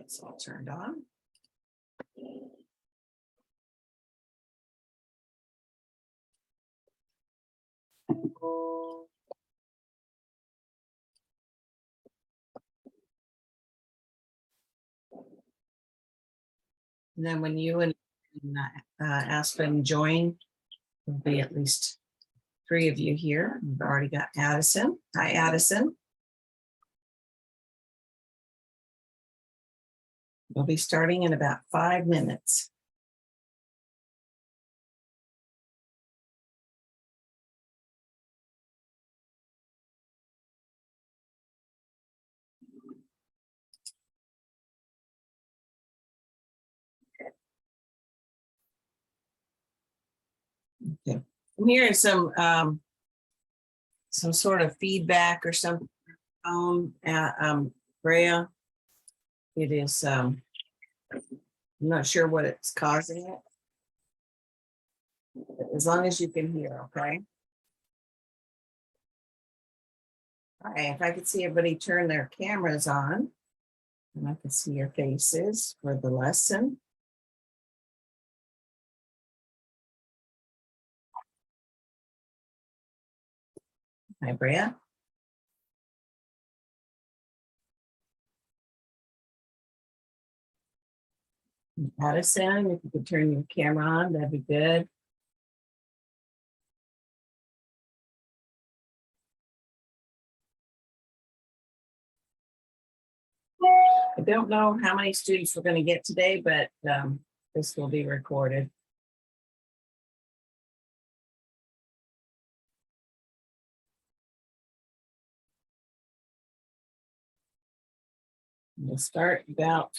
It's all turned on. And then when you and Aspen join, there'll be at least 3 of you here. We've already got Addison. Hi, Addison. We'll be starting in about 5 minutes. Okay. I'm hearing some sort of feedback or something. Brea, it is. I'm not sure what it's causing it. As long as you can hear, okay. All right, if I could see everybody turn their cameras on, and I can see your faces for the lesson. Hi, Brea. Addison, if you could turn your camera on, that'd be good. I don't know how many students we're going to get today, but this will be recorded. We'll start about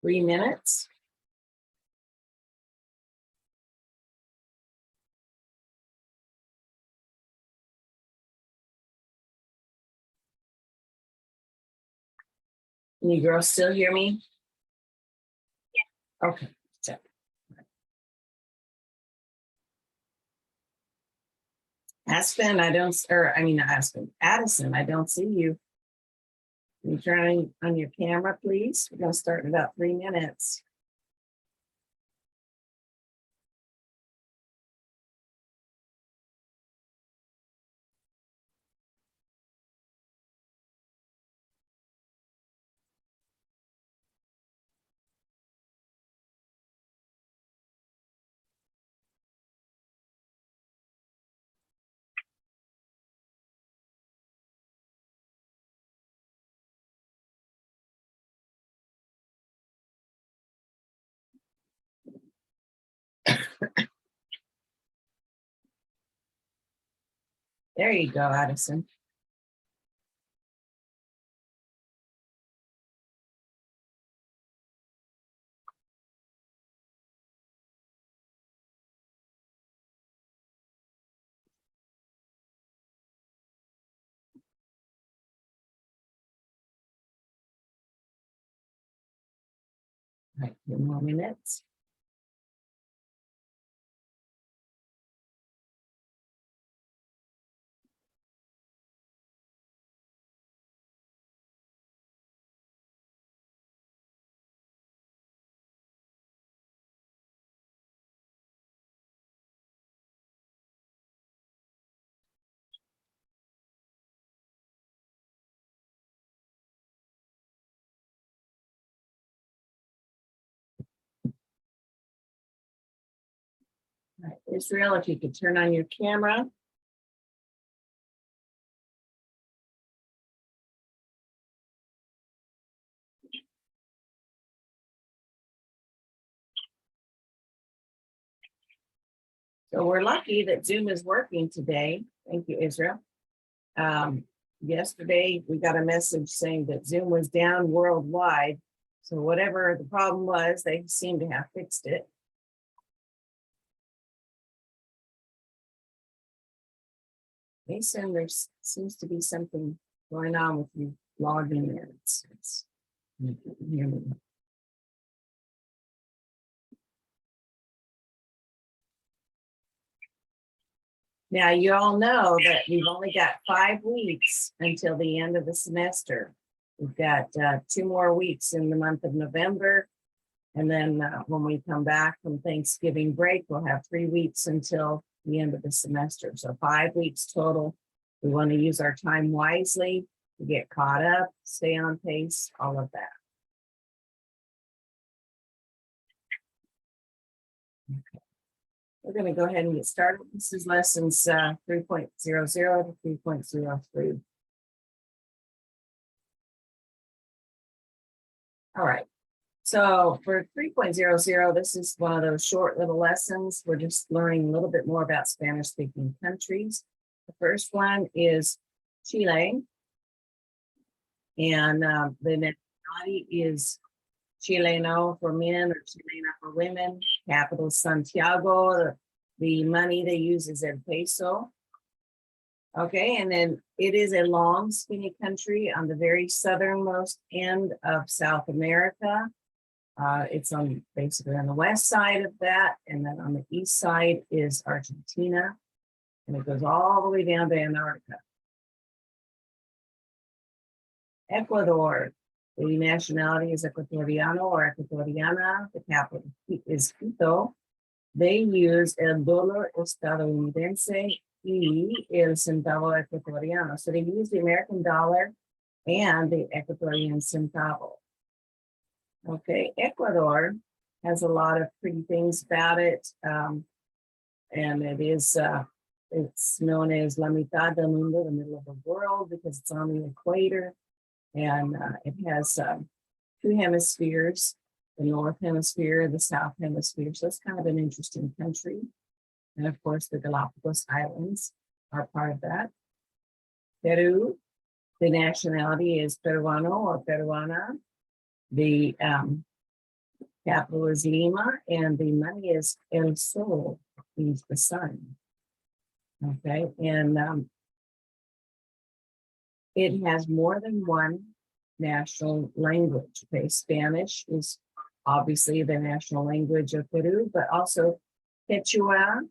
3 minutes. Can you girls still hear me? Yeah. Okay. Check. Aspen, Addison, I don't see you. Can you turn on your camera, please? We're going to start in about 3 minutes. There you go, Addison. All right, 2 more minutes. All right, Israel, if you could turn on your camera. So we're lucky that Zoom is working today. Thank you, Israel. Yesterday, we got a message saying that Zoom was down worldwide. So whatever the problem was, they seem to have fixed it. Mason, there seems to be something going on with you logging in. You can hear me. Now, you all know that we've only got 5 weeks until the end of the semester. We've got 2 more weeks in the month of November. And then when we come back from Thanksgiving break, we'll have 3 weeks until the end of the semester. So 5 weeks total. We want to use our time wisely to get caught up, stay on pace, all of that. Okay. We're going to go ahead and get started. This is lessons 3.00 to 3.03. All right. So for 3.00, this is one of those short little lessons. We're just learning a little bit more about Spanish-speaking countries. The first one is Chile. And the nationality is Chileno for men or Chilena for women. Capital Santiago. The money they use is el peso. Okay, and then it is a long, skinny country on the very southernmost end of South America. It's on basically on the west side of that, and then on the east side is Argentina, and it goes all the way down to Antarctica. Ecuador, the nationality is Ecuatoriano or Ecuatoriana. The capital is Quito. They use el dólar estadounidense y el centavo ecuatoriano. So they use the American dollar and the Ecuadorian centavo. Okay, Ecuador has a lot of pretty things about it. And it is, it's known as La Mitad del Mundo, the middle of the world, because it's on the equator. And it has 2 hemispheres, the North Hemisphere, the South Hemisphere. So it's kind of an interesting country. And of course, the Galapagos Islands are part of that. Peru, the nationality is Peruano or Peruana. The capital is Lima, and the money is El Sol, means the sun. Okay, and it has more than one national language. Okay, Spanish is obviously the national language of Peru, but also Quechua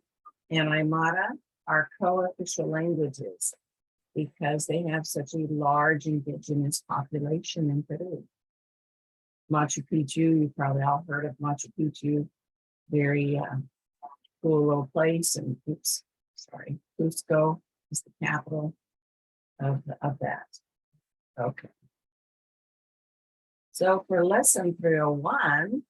and Aymara are co-official languages because they have such a large indigenous population in Peru. Machu Picchu, you probably all heard of Machu Picchu, very cool little place, and Cusco is the capital of that. Okay. So for lesson 301,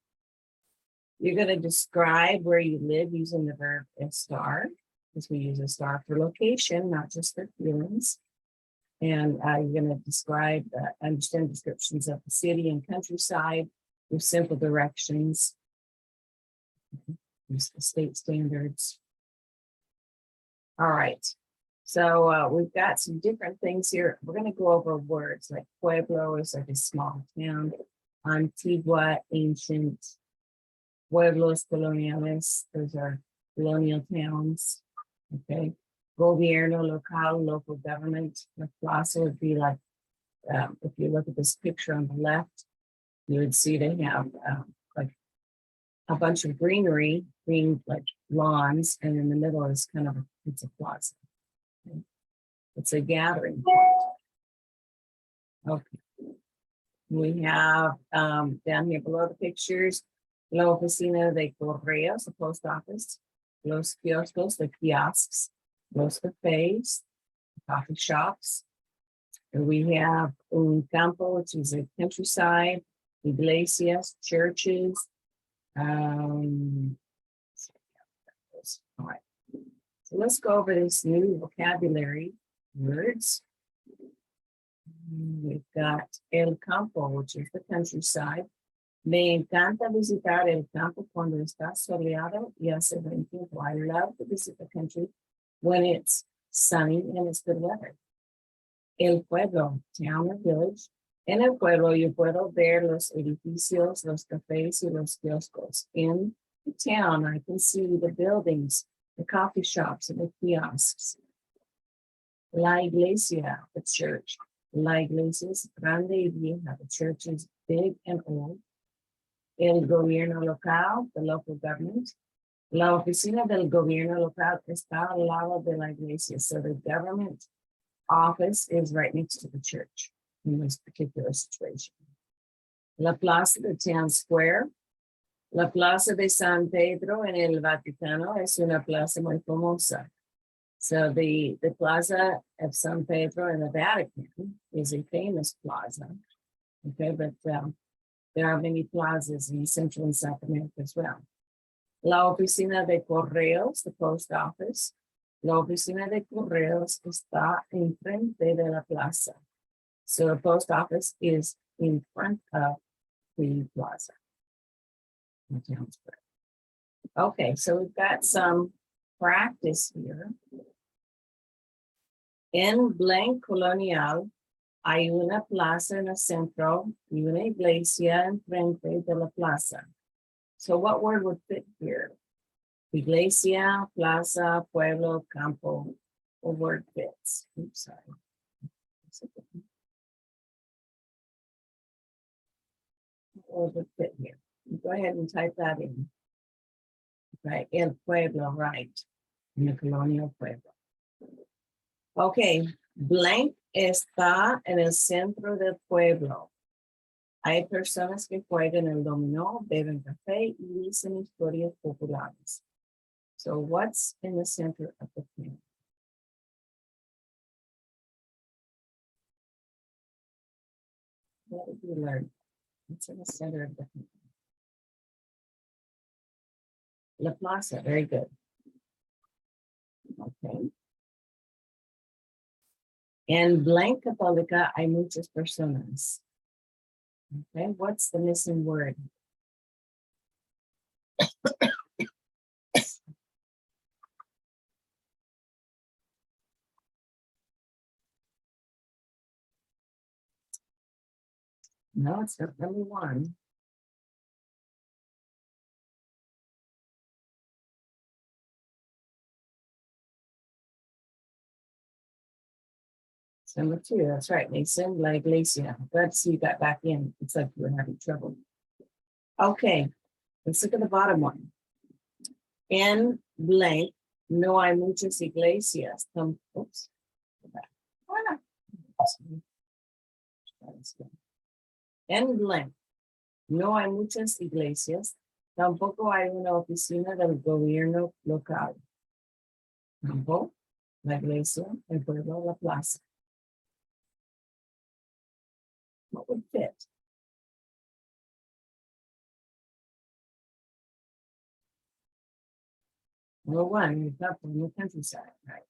you're going to describe where you live using the verb estar, because we use estar for location, not just for feelings. And you're going to describe, understand descriptions of the city and countryside with simple directions, use the state standards. All right. So we've got some different things here. We're going to go over words like pueblo is like a small town, Antigua, ancient, pueblos coloniales, those are colonial towns. Okay. Gobierno local, local government. The plaza would be like, if you look at this picture on the left, you would see they have like a bunch of greenery, green like lawns, and in the middle is kind of it's a plaza. Okay. It's a gathering point. Okay. We have down here below the pictures, La Oficina de Correos, the post office, Los Kioscos, the kiosks, Los cafes, coffee shops. And we have un campo, which is a countryside, iglesias, churches. All right. So let's go over this new vocabulary words. We've got el campo, which is the countryside. Me encanta visitar el campo cuando está soleado y hace buen tiempo. I love to visit the country when it's sunny and it's good weather. El pueblo, town or village. En el pueblo, yo puedo ver los edificios, los cafés y los kioscos. In the town, I can see the buildings, the coffee shops, and the kiosks. La iglesia, the church. La iglesia es grande y vieja. The church is big and old. El gobierno local, the local government. La oficina del gobierno local está al lado de la iglesia. So the government office is right next to the church. in this particular situation. La Plaza de Town Square. La Plaza de San Pedro en el Vaticano es una plaza muy famosa. So the Plaza of San Pedro in the Vatican is a famous plaza. Okay, but there are many plazas in Central and South America as well. La Oficina de Correos, the post office. La Oficina de Correos está enfrente de la plaza. So the post office is in front of the plaza. Okay, so we've got some practice here. En Blanc Colonial hay una plaza en el centro y una iglesia enfrente de la plaza. So what word would fit here? Iglesia, plaza, pueblo, campo. What word fits? Oops, sorry. What word would fit here? Go ahead and type that in. Right, el pueblo, right. In the colonial pueblo. Okay, Blanc está en el centro del pueblo. Hay personas que juegan el dominó, beben café y dicen historias populares. So what's in the center of the family? What did we learn? What's in the center of the family? La Plaza, very good. Okay. En Blanc Católica hay muchas personas. Okay, what's the missing word? No, it's not number one. It's number two, that's right, Mason, La Iglesia. Glad to see you got back in. It's like you were having trouble. Okay, let's look at the bottom one. En Blanc, no hay muchas iglesias. Oops. En Blanc, no hay muchas iglesias. Tampoco hay una oficina del gobierno local. Campo, la iglesia, el pueblo, la plaza. What would fit? Number one, you've got from the countryside, right?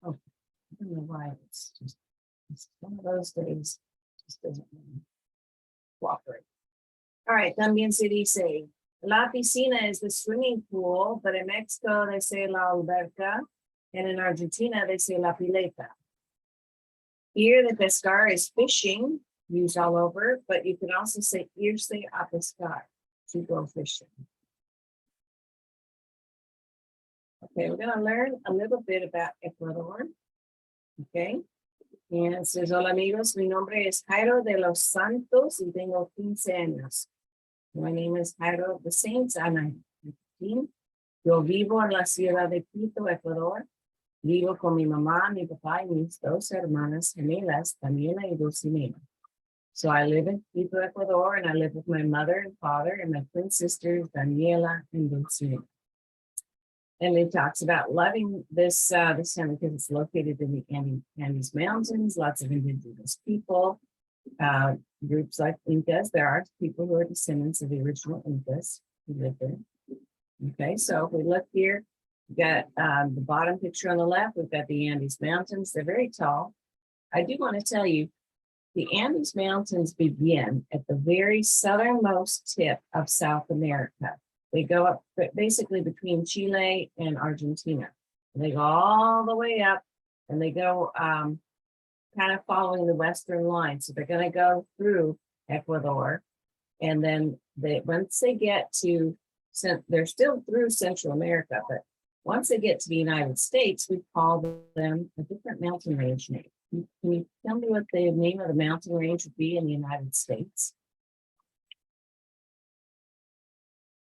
Oh, I don't know why it's one of those days, just doesn't cooperate. All right, también se dice, la piscina is the swimming pool, but in Mexico they say la alberca, and in Argentina they say la pileta. Here the pescar is fishing, used all over, but you can also say irse a pescar, to go fishing. Okay, we're going to learn a little bit about Ecuador. Okay, and it says, hola amigos, mi nombre es Jairo de los Santos y tengo 15 años. My name is Jairo of the Saints and I'm 15. Yo vivo en la ciudad de Quito, Ecuador. Vivo con mi mamá, mi papá y mis dos hermanas gemelas, Daniela y Dulcinea. So I live in Quito, Ecuador, and I live with my mother and father and my twin sisters, Daniela and Dulcinea. And it talks about loving this town because it's located in the Andes Mountains, lots of indigenous people, groups like Incas. There are people who are descendants of the original Incas who live there. Okay, so if we look here, we've got the bottom picture on the left, we've got the Andes Mountains. They're very tall. I do want to tell you, the Andes Mountains begin at the very southernmost tip of South America. They go up basically between Chile and Argentina. They go all the way up and they go kind of following the Western line. So they're going to go through Ecuador. And then once they get to, they're still through Central America, but once they get to the United States, we call them a different mountain range name. Can you tell me what the name of the mountain range would be in the United States?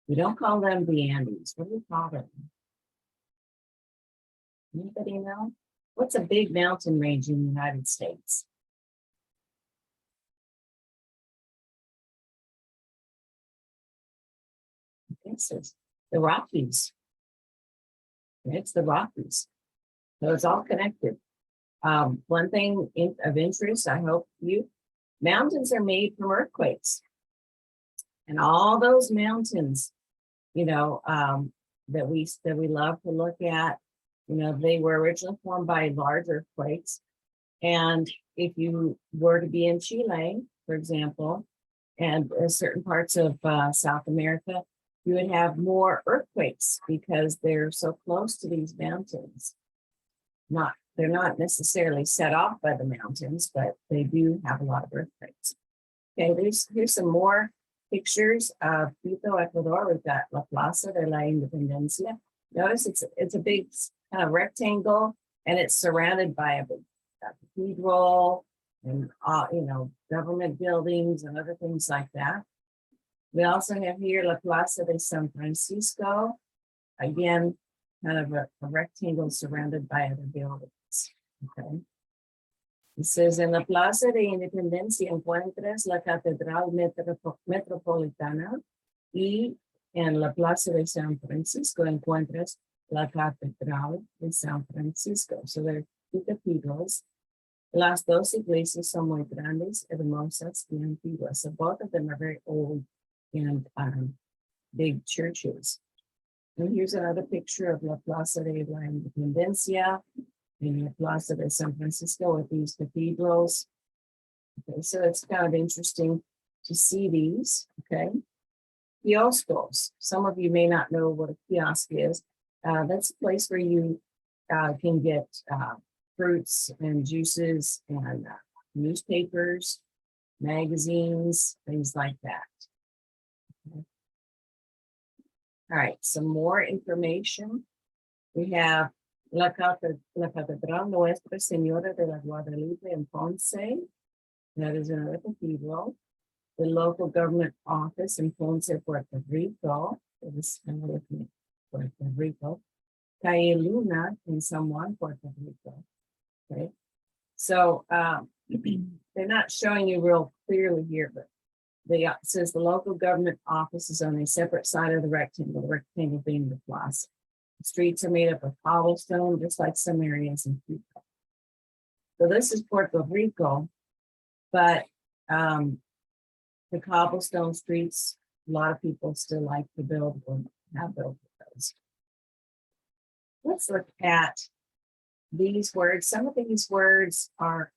We don't call them the Andes. What do we call them? Anybody know? What's a big mountain range in the United States? This is the Rockies. It's the Rockies. So it's all connected. One thing of interest, I hope mountains are made from earthquakes. And all those mountains, that we love to look at, they were originally formed by large earthquakes. And if you were to be in Chile, for example, and certain parts of South America, you would have more earthquakes because they're so close to these mountains. They're not necessarily set off by the mountains, but they do have a lot of earthquakes. Okay, here's some more pictures of Quito, Ecuador. We've got La Plaza de la Independencia. Notice it's a big kind of rectangle, and it's surrounded by a big cathedral and government buildings and other things like that. We also have here La Plaza de San Francisco. Again, kind of a rectangle surrounded by other buildings. Okay. It says, en la Plaza de Independencia encuentras la Catedral Metropolitana y en la Plaza de San Francisco encuentras la Catedral de San Francisco. So there are two cathedrals. Las dos iglesias son muy grandes, hermosas y antiguas. So both of them are very old and big churches. And here's another picture of La Plaza de la Independencia and La Plaza de San Francisco with these cathedrals. Okay, so it's kind of interesting to see these, okay? Kioscos. Some of you may not know what a kiosk is. That's a place where you can get fruits and juices and newspapers, magazines, things like that. Okay. All right, some more information. We have La Catedral Nuestra Señora de la Guadalupe in Ponce. That is another cathedral. The local government office in Ponce, Puerto Rico. This is kind of looking at Puerto Rico. Calle Luna in San Juan, Puerto Rico. Okay, so they're not showing you real clearly here, but it says the local government office is on a separate side of the rectangle being the plaza. The streets are made up of cobblestone, just like some areas in Cuba. So this is Puerto Rico, but the cobblestone streets, a lot of people still like to build or have built those. Let's look at these words. Some of these words are,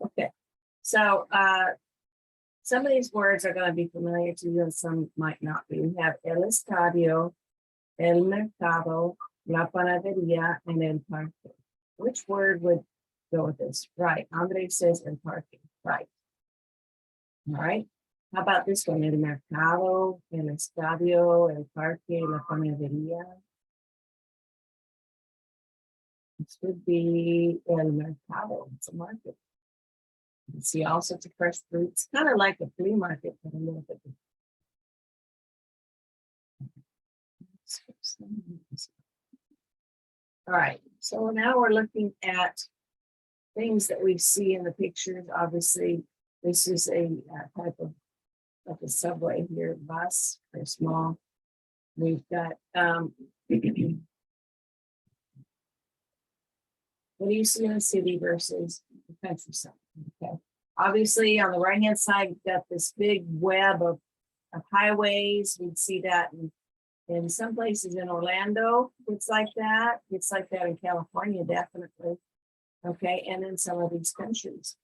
okay, so some of these words are going to be familiar to you and some might not be. We have el estadio, el mercado, la panadería, and el parque. Which word would go with this? Right, Andre says el parque, right. All right, how about this one? El mercado, el estadio, el parque, la panadería. This would be el mercado, it's a market. You can see all sorts of fresh fruits, kind of like a flea market, but a little bit different. All right, so now we're looking at things that we see in the pictures. Obviously, this is a type of like a subway here, bus, very small. We've got, what do you see in the city versus the countryside? Okay. Obviously, on the right-hand side, you've got this big web of highways. We'd see that in some places in Orlando. It's like that. It's like that in California, definitely. Okay, and in some of these countries.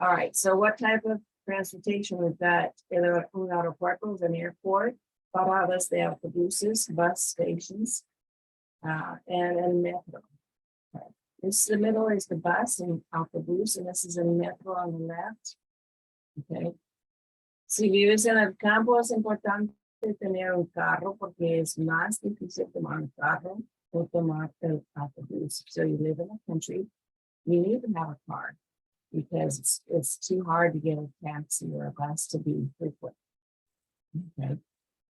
All right, so what type of transportation we've got? Un aeropuerto is an airport, paradas de autobuses, bus stations, and el metro. Okay. This the middle is the bus and autobus, and this is a metro on the left. Okay. Si vives en el campo, es importante tener un carro porque es más difícil tomar un carro o tomar el autobus. So you live in a country, you need to have a car because it's too hard to get a taxi or a bus to be frequent. Okay.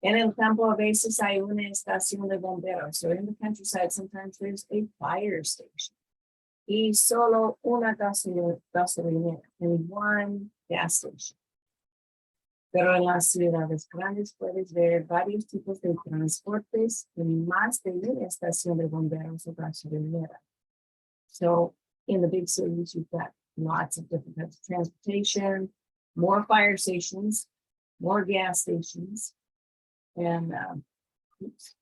En el campo a veces hay una estación de bomberos. So in the countryside, sometimes there's a fire station. Y solo una gasolinera, and one gas station. Pero en las ciudades grandes puedes ver varios tipos de transportes y más de una estación de bomberos o gasolinera. So in the big cities, you've got lots of different types of transportation, more fire stations, more gas stations, and oops.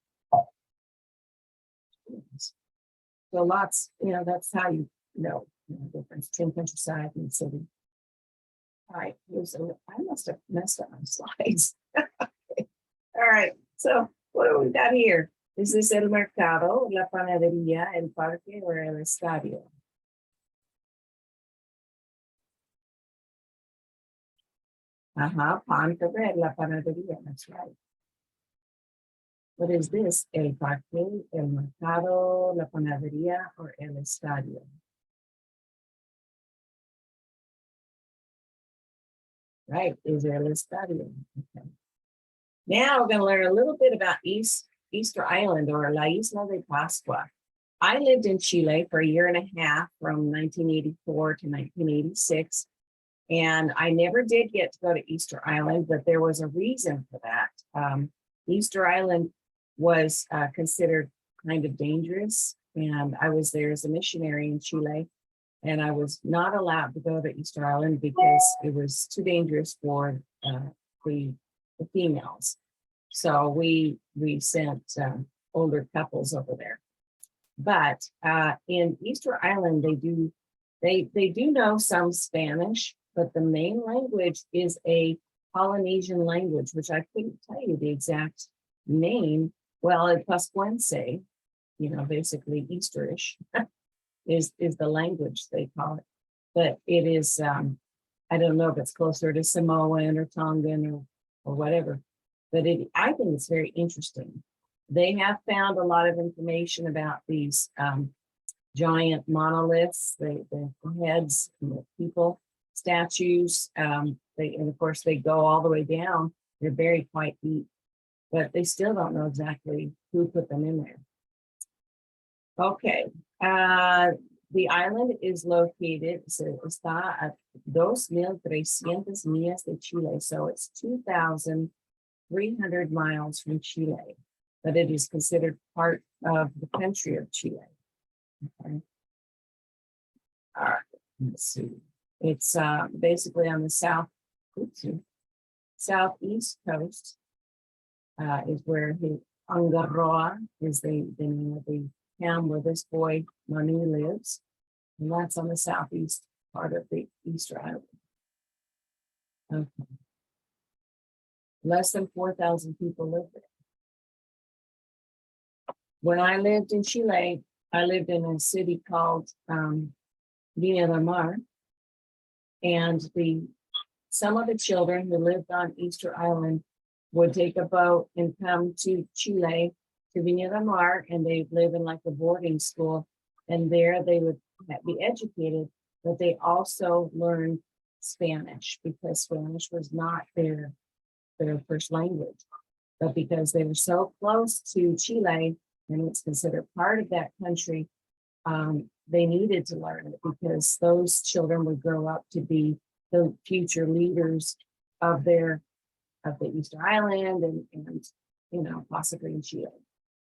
So lots, that's how you know the difference between countryside and city. All right, I must have messed up my slides. Okay. All right, so what do we got here? Is this el mercado, la panadería, el parque, or el estadio? Pan comer, la panadería, that's right. What is this? El parque, el mercado, la panadería, or el estadio? Right, is el estadio. Okay. Now we're going to learn a little bit about Easter Island, or La Isla de Pascua. I lived in Chile for a year and a half from 1984 to 1986. And I never did get to go to Easter Island, but there was a reason for that. Easter Island was considered kind of dangerous. And I was there as a missionary in Chile. And I was not allowed to go to Easter Island because it was too dangerous for the females. So we sent older couples over there. But in Easter Island, they do know some Spanish, but the main language is a Polynesian language, which I couldn't tell you the exact name. Well, it's Pascuense, basically Easterish is the language they call it. But it is, I don't know if it's closer to Samoan or Tongan or whatever, but I think it's very interesting. They have found a lot of information about these giant monoliths, the heads, the people, statues. And of course, they go all the way down. They're buried quite deep, but they still don't know exactly who put them in there. Okay, the island is located, está a 2,300 millas de Chile, so it's 2,300 miles from Chile, but it is considered part of the country of Chile. Okay. All right, let's see. It's basically on the southeast coast is where Angaroa is the name of the town where this boy Manu lives, and that's on the southeast part of the Easter Island. Okay. Less than 4,000 people live there. When I lived in Chile, I lived in a city called Viña del Mar, and some of the children who lived on Easter Island would take a boat and come to Chile, to Viña del Mar, and they live in like a boarding school, and there they would be educated, but they also learned Spanish because Spanish was not their first language. But because they were so close to Chile, and it's considered part of that country, they needed to learn it because those children would grow up to be the future leaders of the Easter Island and possibly in Chile.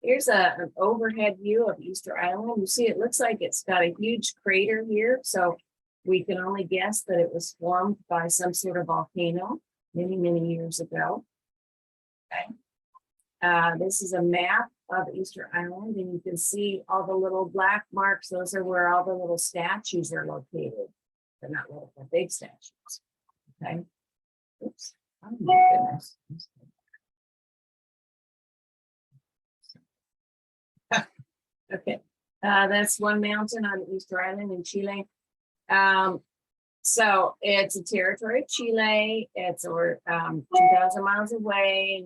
Here's an overhead view of Easter Island. You see, it looks like it's got a huge crater here. So we can only guess that it was formed by some sort of volcano many, many years ago. Okay. This is a map of Easter Island, and you can see all the little black marks. Those are where all the little statues are located. They're not little, they're big statues. Okay. Oops. Oh my goodness. Okay. That's one mountain on Easter Island in Chile. So it's a territory of Chile. It's over 2,000 miles away.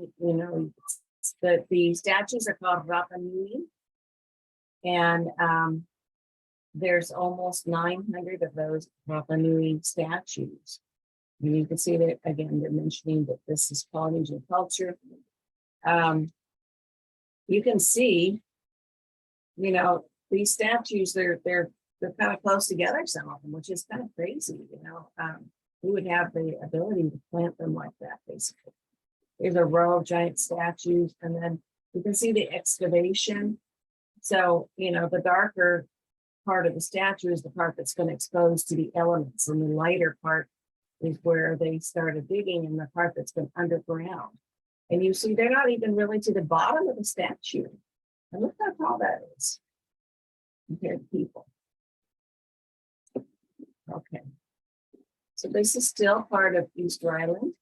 The statues are called Rapa Nui, and there's almost 900 of those Rapa Nui statues. And you can see that again, they're mentioning that this is Polynesian culture. You can see, you know, these statues, they're kind of close together, some of them, which is kind of crazy, you know. We would have the ability to plant them like that, basically. There's a row of giant statues, and then you can see the excavation. So, you know, the darker part of the statue is the part that's going to expose to the elements, and the lighter part is where they started digging, and the part that's been underground. And you see, they're not even really to the bottom of the statue. And look how tall that is compared to people. Okay. So this is still part of Easter Island.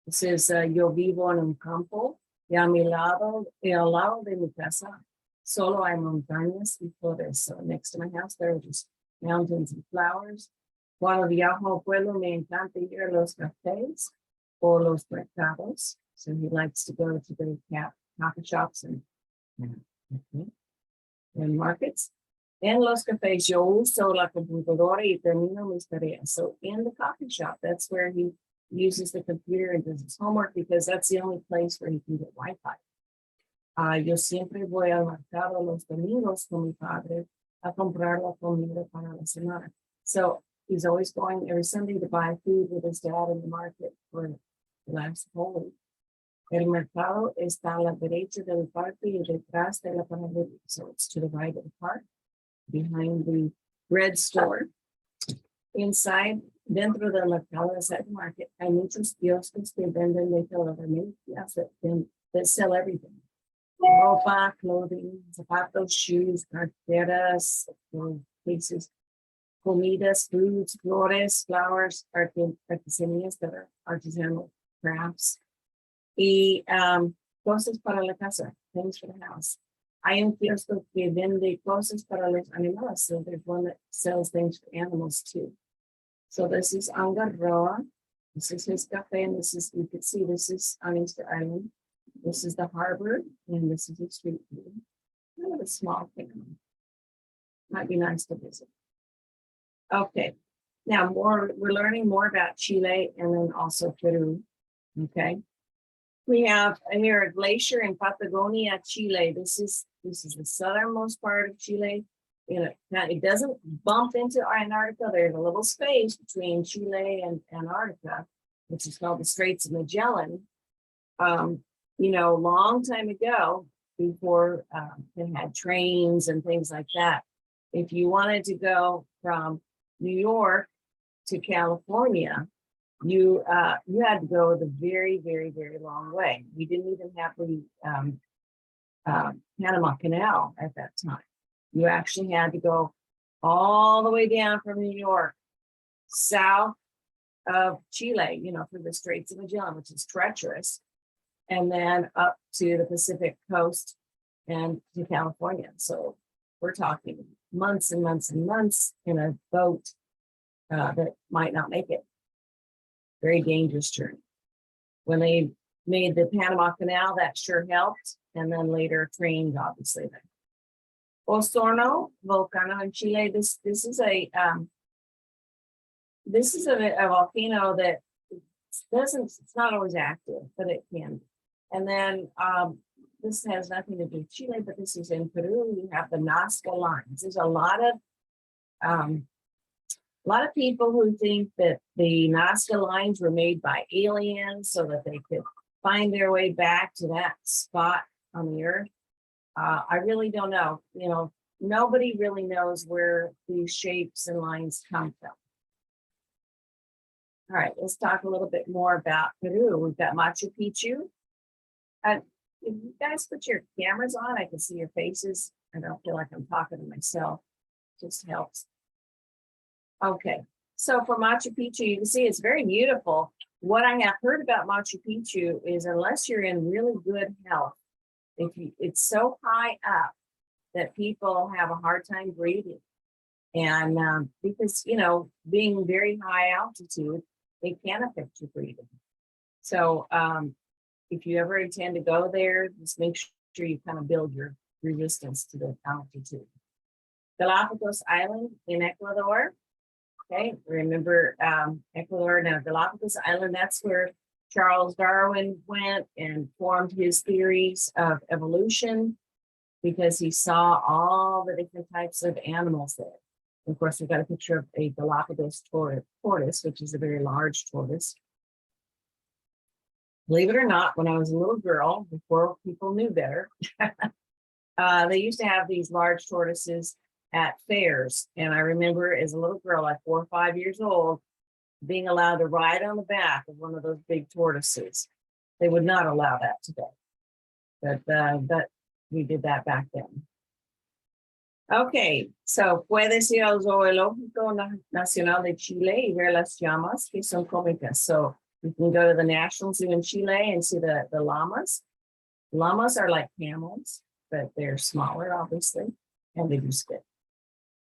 This is Yo vivo en un campo, y a mi lado, y al lado de mi casa, solo hay montañas y flores. So next to my house, there are just mountains and flowers. Cuando viajo al pueblo, me encanta ir a los cafés o los mercados. So he likes to go to the coffee shops and markets. En los cafés, yo uso la computadora y termino mis tareas. So in the coffee shop, that's where he uses the computer and does his homework, because that's the only place where he can get Wi-Fi. Yo siempre voy al mercado los domingos con mi padre a comprar la comida para la semana. So he's always going every Sunday to buy food with his dad in the market for the last whole week. El mercado está a la derecha del parque y detrás de la panadería. So it's to the right of the park, behind the bread store. Inside, dentro del mercado, inside the market, hay muchos kioscos que venden de todo, that sell everything. Ropa, clothing, zapatos, shoes, carteras, cases, comidas, foods, flores, flowers, artesanías that are artisanal crafts. Y cosas para la casa, things for the house. Hay un kiosco que vende cosas para los animales, so there's one that sells things for animals too. So this is Angaroa, this is his cafe, and this is, you can see this is on Easter Island. This is the harbor, and this is the street view. Kind of a small thing. Might be nice to visit. Okay, now we're learning more about Chile and then also Peru, okay? We have here a glacier in Patagonia, Chile. This is the southernmost part of Chile. It doesn't bump into Antarctica. There's a little space between Chile and Antarctica, which is called the Straits of Magellan. You know, a long time ago, before they had trains and things like that, if you wanted to go from New York to California, you had to go the very, very, very long way. We didn't even have the Panama Canal at that time. You actually had to go all the way down from New York, south of Chile, you know, through the Straits of Magellan, which is treacherous, and then up to the Pacific coast and to California. So we're talking months and months and months in a boat that might not make it. Very dangerous journey. When they made the Panama Canal, that sure helped. And then later trains, obviously. Osorno volcano in Chile. This is a volcano that it's not always active, but it can. And then this has nothing to do with Chile, but this is in Peru. You have the Nazca lines. There's a lot of people who think that the Nazca lines were made by aliens so that they could find their way back to that spot on the earth. I really don't know. You know, nobody really knows where these shapes and lines come from. All right, let's talk a little bit more about Peru. We've got Machu Picchu. If you guys put your cameras on, I can see your faces. I don't feel like I'm talking to myself. It just helps. Okay, so for Machu Picchu, you can see it's very beautiful. What I have heard about Machu Picchu is unless you're in really good health, it's so high up that people have a hard time breathing. And because, you know, being very high altitude, it can affect your breathing. So if you ever intend to go there, just make sure you kind of build your resistance to the altitude. Galapagos Island in Ecuador. Okay, remember Ecuador, now Galapagos Island, that's where Charles Darwin went and formed his theories of evolution because he saw all the different types of animals there. Of course, we've got a picture of a Galapagos tortoise, which is a very large tortoise. Believe it or not, when I was a little girl, before people knew better, they used to have these large tortoises at fairs. And I remember as a little girl, like 4 or 5 years old, being allowed to ride on the back of one of those big tortoises. They would not allow that today, but we did that back then. Okay, so puedes ir al Zoológico Nacional de Chile y ver las llamas que son cómicas. So you can go to the National Zoo in Chile and see the llamas. Llamas are like camels, but they're smaller, obviously, and they do spit.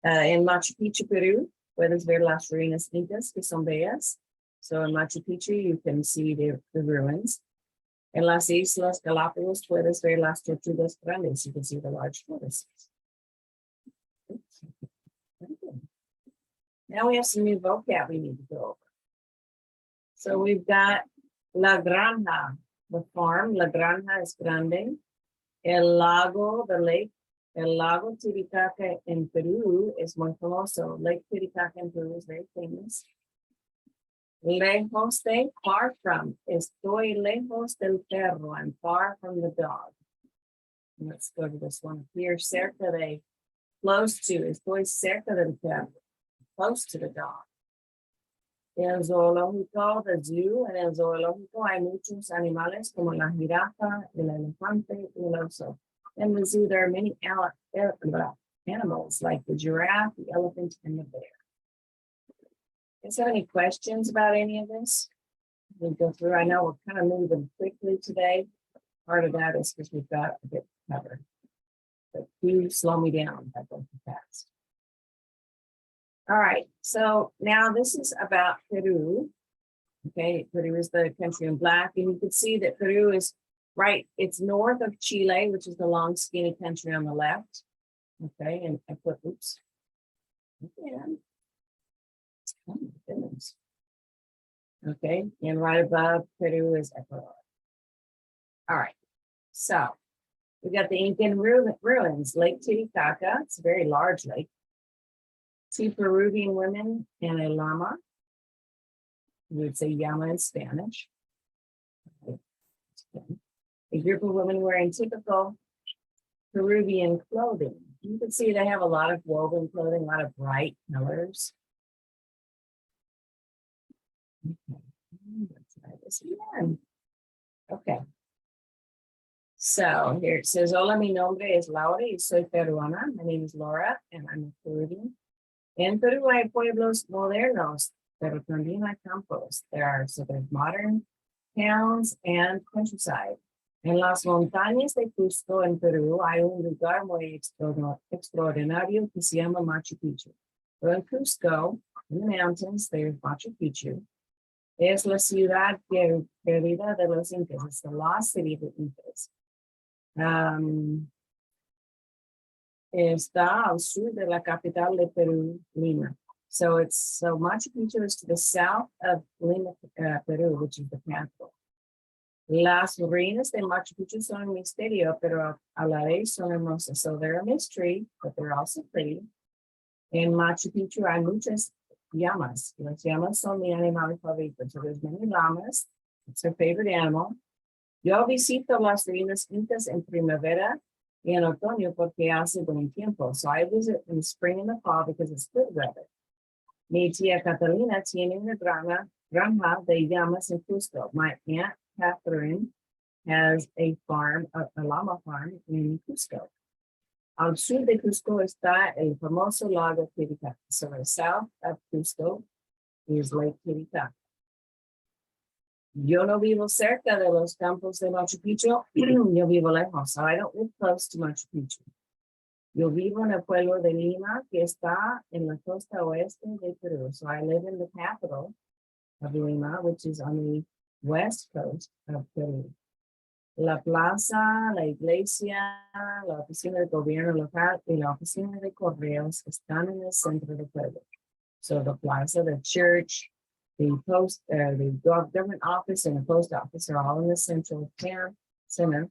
In Machu Picchu, Peru, puedes ver las ruinas incas que son bellas. So in Machu Picchu, you can see the ruins. En las Islas Galápagos, puedes ver las tortugas grandes. You can see the large tortoises. Now we have some new vocab we need to go over. So we've got La Granja, the farm. La Granja is grande. El lago, the lake. El lago Titicaca in Peru is muy famoso. Lake Titicaca in Peru is very famous. Lejos de, far from. Estoy lejos del perro. I'm far from the dog. Let's go to this one here. Cerca de, close to. Estoy cerca del perro. Close to the dog. El zoológico, the zoo, en el zoológico hay muchos animales como la jirafa, el elefante, y el oso. In the zoo, there are many animals like the giraffe, the elephant, and the bear. Is there any questions about any of this? We'll go through. I know we're kind of moving quickly today. Part of that is because we've got a bit covered. But do slow me down if I go too fast. All right, so now this is about Peru. Okay, Peru is the country in black, and you can see that Peru is right, it's north of Chile, which is the long, skinny country on the left. Okay, and I put, oops. And, oh my goodness. Okay, and right above Peru is Ecuador. All right, so we got the Incan ruins, Lake Titicaca. It's a very large lake. 2 Peruvian women and a llama. We would say llama in Spanish. A group of women wearing typical Peruvian clothing. You can see they have a lot of woven clothing, a lot of bright colors. Okay, let's try this again. Okay. So here it says, hola, mi nombre es Laura y soy peruana. My name is Laura and I'm a Peruvian. En Perú hay pueblos modernos, pero también hay campos. So there's modern towns and countryside. En las montañas de Cusco en Perú hay un lugar muy extraordinario que se llama Machu Picchu. So in Cusco, in the mountains, there's Machu Picchu. Es la ciudad perdida de los Incas. It's the lost city of the Incas. Está al sur de la capital de Perú, Lima. So Machu Picchu is to the south of Lima, Peru, which is the capital. Las ruinas de Machu Picchu son un misterio, pero a la vez son hermosas. So they're a mystery, but they're also pretty. En Machu Picchu hay muchas llamas. Las llamas son mi animal favorito. So there's many llamas. It's her favorite animal. Yo visito las ruinas incas en primavera y en otoño porque hace buen tiempo. So I visit in spring and the fall because it's good weather. Mi tía Catalina tiene una granja de llamas en Cusco. My aunt Catherine has a farm, a llama farm in Cusco. Al sur de Cusco está el famoso lago Titicaca. So the south of Cusco is Lake Titicaca. Yo no vivo cerca de los campos de Machu Picchu. Yo vivo lejos, so I don't live close to Machu Picchu. Yo vivo en el pueblo de Lima, que está en la costa oeste de Perú. So I live in the capital of Lima, which is on the west coast of Peru. La plaza, la iglesia, la oficina de gobierno local y la oficina de correos están en el centro del pueblo. So the plaza, the church, the government office and the post office are all in the central center.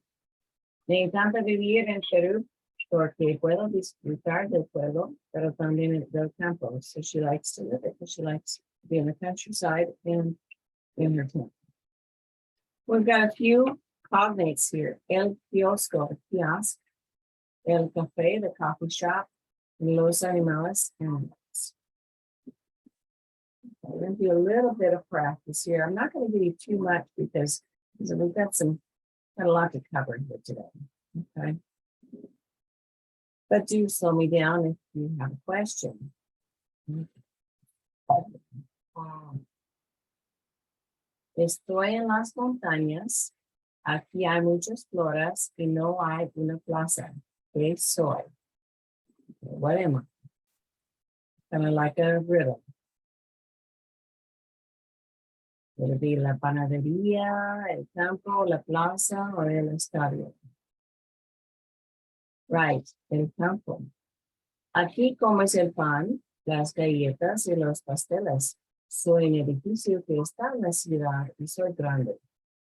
Me encanta vivir en Perú porque puedo disfrutar del pueblo, pero también del campo. So she likes to live it, because she likes to be in the countryside and in her town. We've got a few cognates here. El kiosco, the kiosk. El café, the coffee shop. Los animales, animals. I'm going to do a little bit of practice here. I'm not going to give you too much because we've got a lot to cover here today. Okay. But do slow me down if you have a question. Estoy en las montañas. Aquí hay muchas flores y no hay una plaza. ¿Qué soy? What am I? Kind of like a riddle. Would it be la panadería, el campo, la plaza, or el estadio? Right, el campo. Aquí comes el pan, las galletas y los pasteles. Soy un edificio que está en la ciudad y soy grande.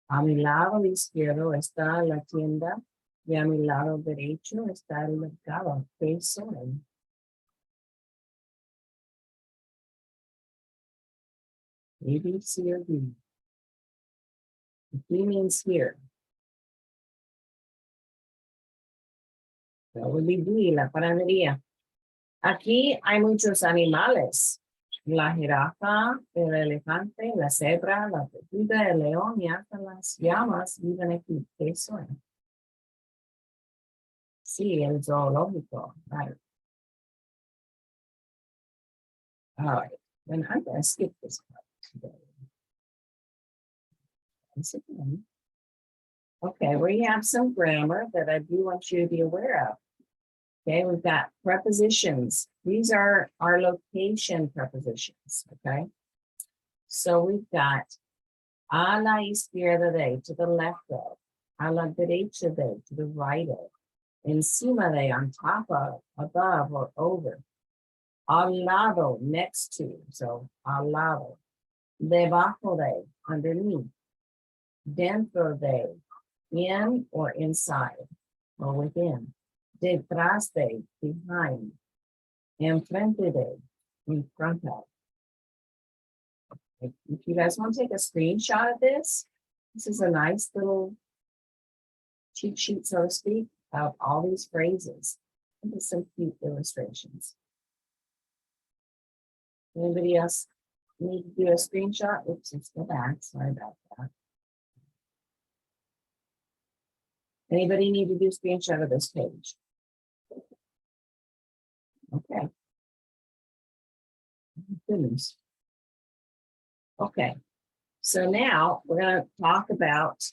A mi lado izquierdo está la tienda y a mi lado derecho está el mercado. ¿Qué soy? A, B, C, or D. D means here. That would be D, la panadería. Aquí hay muchos animales. La jirafa, el elefante, la cebra, la tortuga, el león y hasta las llamas viven aquí. ¿Qué son? Sí, el zoológico. Right. All right. Then I'm going to skip this part today. Okay, we have some grammar that I do want you to be aware of. Okay, we've got prepositions. These are our location prepositions, okay? So we've got a la izquierda de, to the left of, a la derecha de, to the right of, encima de, on top of, above or over, al lado, next to, so al lado, debajo de, underneath, dentro de, in or inside, or within. Detrás de, behind. Enfrente de, in front of. If you guys want to take a screenshot of this is a nice little cheat sheet, so to speak, of all these phrases. Look at some cute illustrations. Anybody else need to do a screenshot? Oops, let's go back. Sorry about that. Anybody need to do a screenshot of this page? Okay. Goodness. Okay. So now we're going to talk about.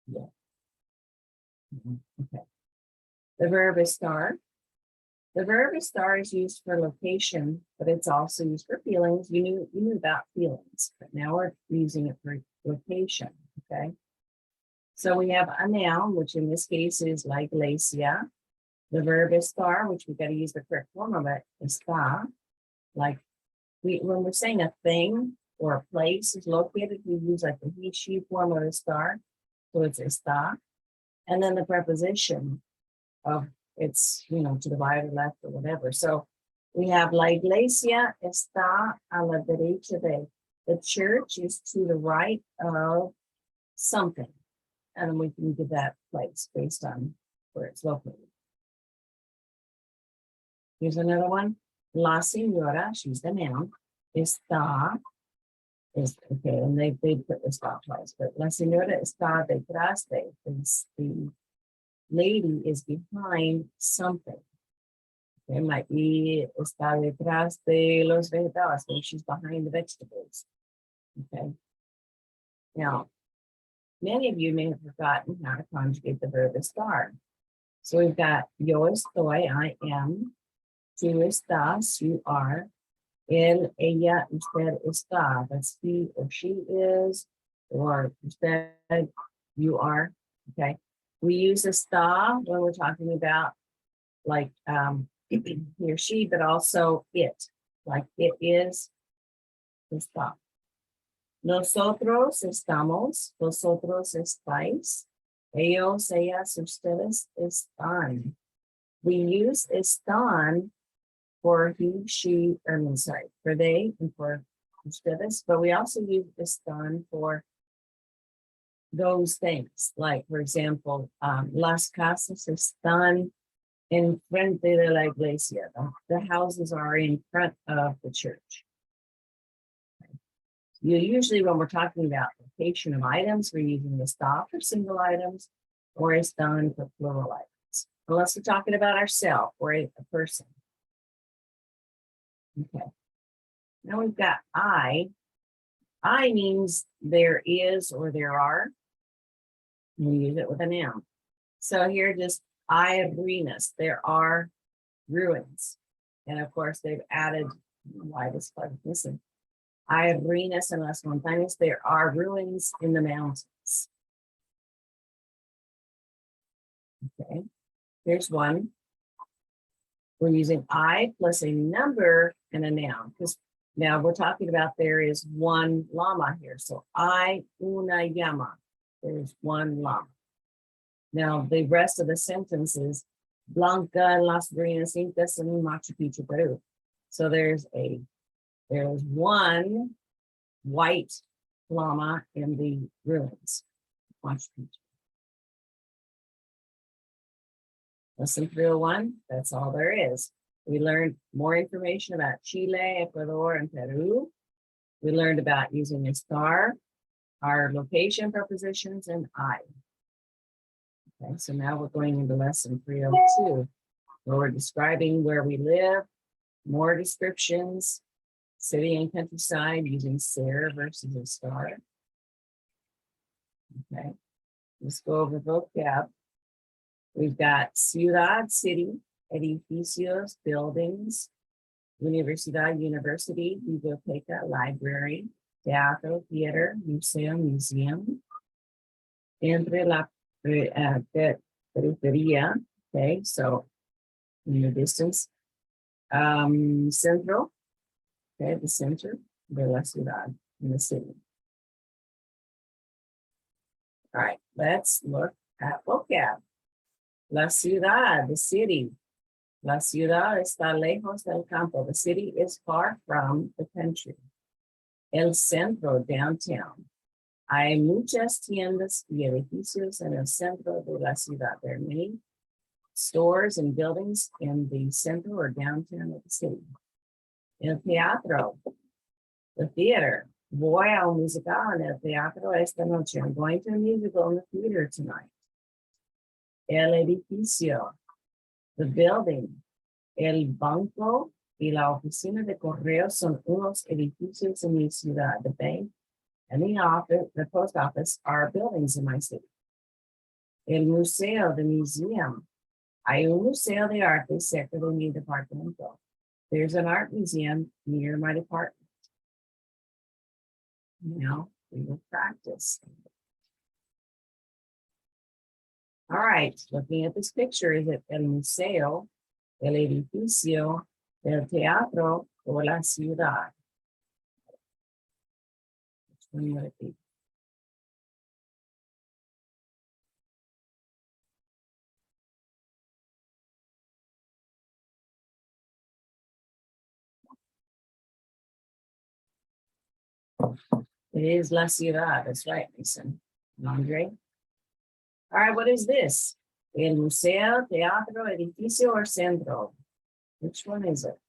Yeah. Okay. The verb estar. The verb estar is used for location, but it's also used for feelings. You knew about feelings, but now we're using it for location. Okay. So we have a noun, which in this case is la iglesia. The verb estar, which we've got to use the correct form of it, está. Like when we're saying a thing or a place is located, we use like the he, she form of estar. So it's está. And then the preposition of it's, to the right or left or whatever. So we have la iglesia está a la derecha de. The church is to the right of something. And we can give that place based on where it's located. Here's another one. La señora, she's the noun, está, is okay, and they put the stop twice, but la señora está detrás de, the lady is behind something. It might be está detrás de los vegetales, maybe she's behind the vegetables. Okay. Now, many of you may have forgotten how to conjugate the verb estar. So we've got yo estoy, I am. Tú estás, you are. Él, ella, usted está. That's he or she is. Or usted, you are. Okay. We use está when we're talking about like he or she, but also it, like it is, está. Nosotros estamos, vosotros estáis, ellos, ellas, ustedes están. We use están for he, she, sorry, for they and for ustedes, but we also use están for those things. Like, for example, las casas están en frente de la iglesia. The houses are in front of the church. Usually when we're talking about location of items, we're using está for single items or están for plural items. Unless we're talking about ourselves or a person. Okay. Now we've got I. I means there is or there are. We use it with a noun. So here just hay ruinas. There are ruins. And of course they've added, why this part is missing. Hay ruinas en las montañas. There are ruins in the mountains. Okay, here's one. We're using I plus a number and a noun, because now we're talking about there is one llama here. So hay una llama. There's one llama. Now the rest of the sentence is Blanca, Las Ruinas Incas, and Machu Picchu, Peru. So there's one white llama in the ruins. Machu Picchu. Lesson 301, that's all there is. We learned more information about Chile, Ecuador, and Peru. We learned about using estar, our location prepositions, and I. Okay, so now we're going into lesson 302, where we're describing where we live, more descriptions, city and countryside using ser versus estar. Okay, let's go over vocab. We've got ciudad, city, edificios, buildings, universidad, university, biblioteca, library, teatro, theater, museo, museum. Entre la periferia, okay, so in the distance. Centro, okay, the center de la ciudad, in the city. All right, let's look at vocab. La ciudad, the city. La ciudad está lejos del campo. The city is far from the country. El centro, downtown. Hay muchas tiendas y edificios en el centro de la ciudad. There are many stores and buildings in the centro or downtown of the city. El teatro, the theater. Voy a un musical en el teatro esta noche. I'm going to a musical in the theater tonight. El edificio, the building. El banco y la oficina de correos son unos edificios en mi ciudad. The bank and the office, the post office, are buildings in my city. El museo, the museum. Hay un museo de arte cerca de mi departamento. There's an art museum near my department. Now we will practice. All right, looking at this picture, is it el museo, el edificio, el teatro, o la ciudad? Which one would it be? It is la ciudad, that's right, Mason. Andre? All right, what is this? El museo, teatro, edificio, or centro? Which one is it?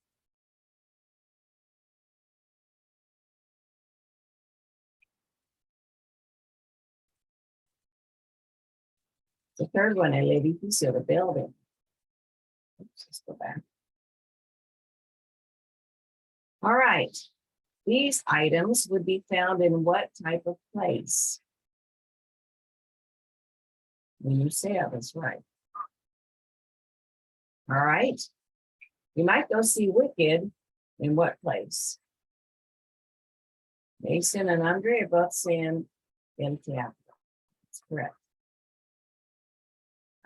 The third one, el edificio, the building. Oops, let's go back. All right, these items would be found in what type of place? When you say it, that's right. All right. You might go see Wicked in what place? Mason and Andre are both saying El Teatro. That's correct.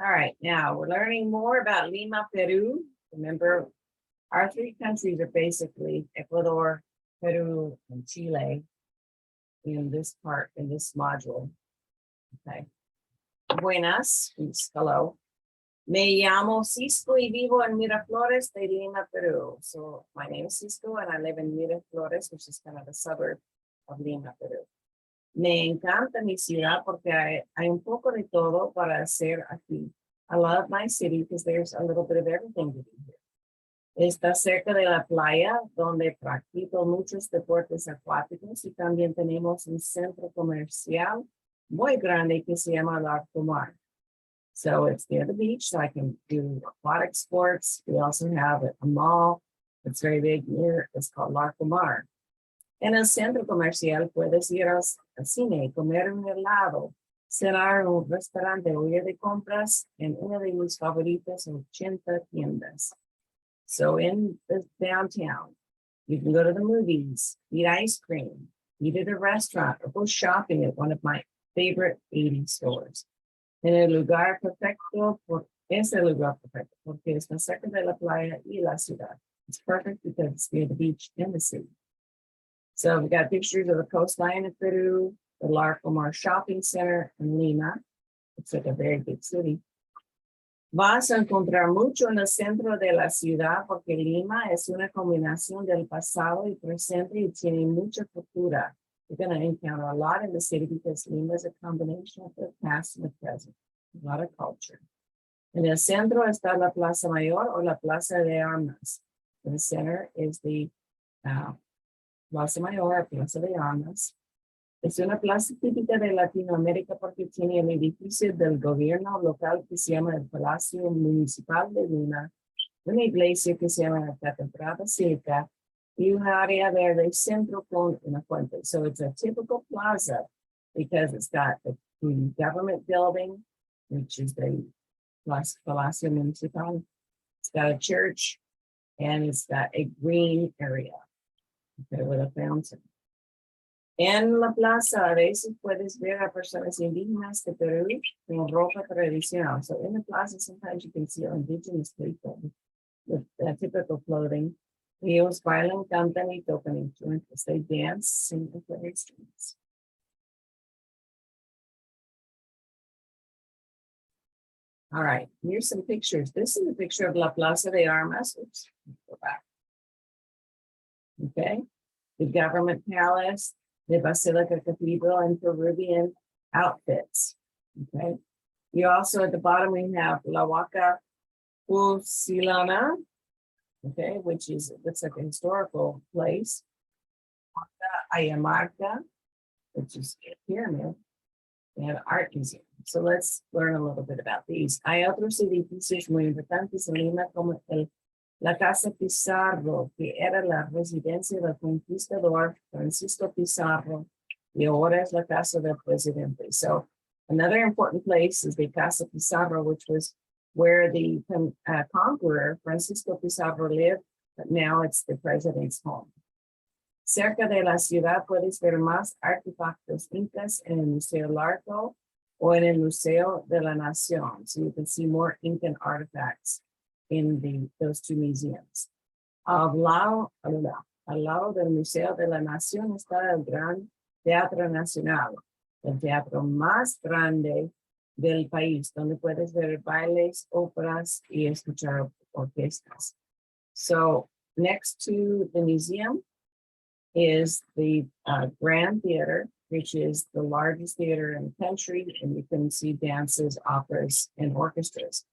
All right, now we're learning more about Lima, Peru. Remember, our three countries are basically Ecuador, Peru, and Chile in this part, in this module. Okay. Buenas, means hello. Me llamo Cisco y vivo en Miraflores de Lima, Peru. So my name is Cisco and I live in Miraflores, which is kind of a suburb of Lima, Peru. Me encanta mi ciudad porque hay un poco de todo para hacer aquí. I love my city because there's a little bit of everything to do here. Está cerca de la playa, donde practico muchos deportes acuáticos y también tenemos un centro comercial muy grande que se llama Larcomar. So it's near the beach, so I can do aquatic sports. We also have a mall that's very big here. It's called Larcomar. En el centro comercial puedes ir al cine, comer un helado, cenar en un restaurante o ir de compras en una de mis favoritas 80 tiendas. So in the downtown, you can go to the movies, eat ice cream, eat at a restaurant, or go shopping at one of my favorite 80 stores. En el lugar perfecto, es el lugar perfecto, porque está cerca de la playa y la ciudad. It's perfect because it's near the beach and the city. So we got pictures of the coastline of Peru, the Larcomar Shopping Center in Lima. It's like a very big city. Vas a encontrar mucho en el centro de la ciudad porque Lima es una combinación del pasado y presente y tiene mucha cultura. You're going to encounter a lot in the city because Lima is a combination of the past and the present. A lot of culture. En el centro está la Plaza Mayor o la Plaza de Armas. In the center is the Plaza Mayor, Plaza de Armas. Es una plaza típica de Latinoamérica porque tiene el edificio del gobierno local que se llama el Palacio Municipal de Lima, una iglesia que se llama la Catedral Basílica y un área verde centro con una fuente. So it's a typical plaza because it's got the government building, which is the Palacio Municipal. It's got a church and it's got a green area, okay, with a fountain. En la plaza a veces puedes ver a personas indígenas de Perú con ropa tradicional. So in the plaza, sometimes you can see indigenous people with typical clothing. Ellos bailan, cantan y tocan instrumentos. They dance, sing, and play instruments. All right, here's some pictures. This is a picture of La Plaza de Armas. Oops, go back. Okay, the government palace, the Basilica Cathedral, and Peruvian outfits. Okay, you also at the bottom we have La Huaca Pusilana, okay, which is looks like a historical place. Ayamarca, which is a pyramid, and art museum. So let's learn a little bit about these. Hay otros edificios muy importantes en Lima como la Casa Pizarro, que era la residencia del conquistador Francisco Pizarro, y ahora es la Casa del Presidente. So another important place is the Casa Pizarro, which was where the conqueror Francisco Pizarro lived, but now it's the president's home. Cerca de la ciudad puedes ver más artefactos incas en el Museo Larco o en el Museo de la Nación. So you can see more Incan artifacts in those two museums. Al lado del Museo de la Nación está el Gran Teatro Nacional, el teatro más grande del país, donde puedes ver bailes, óperas y escuchar orquestas. So next to the museum is the Grand Theater, which is the largest theater in the country, and you can see dances, operas, and orchestras.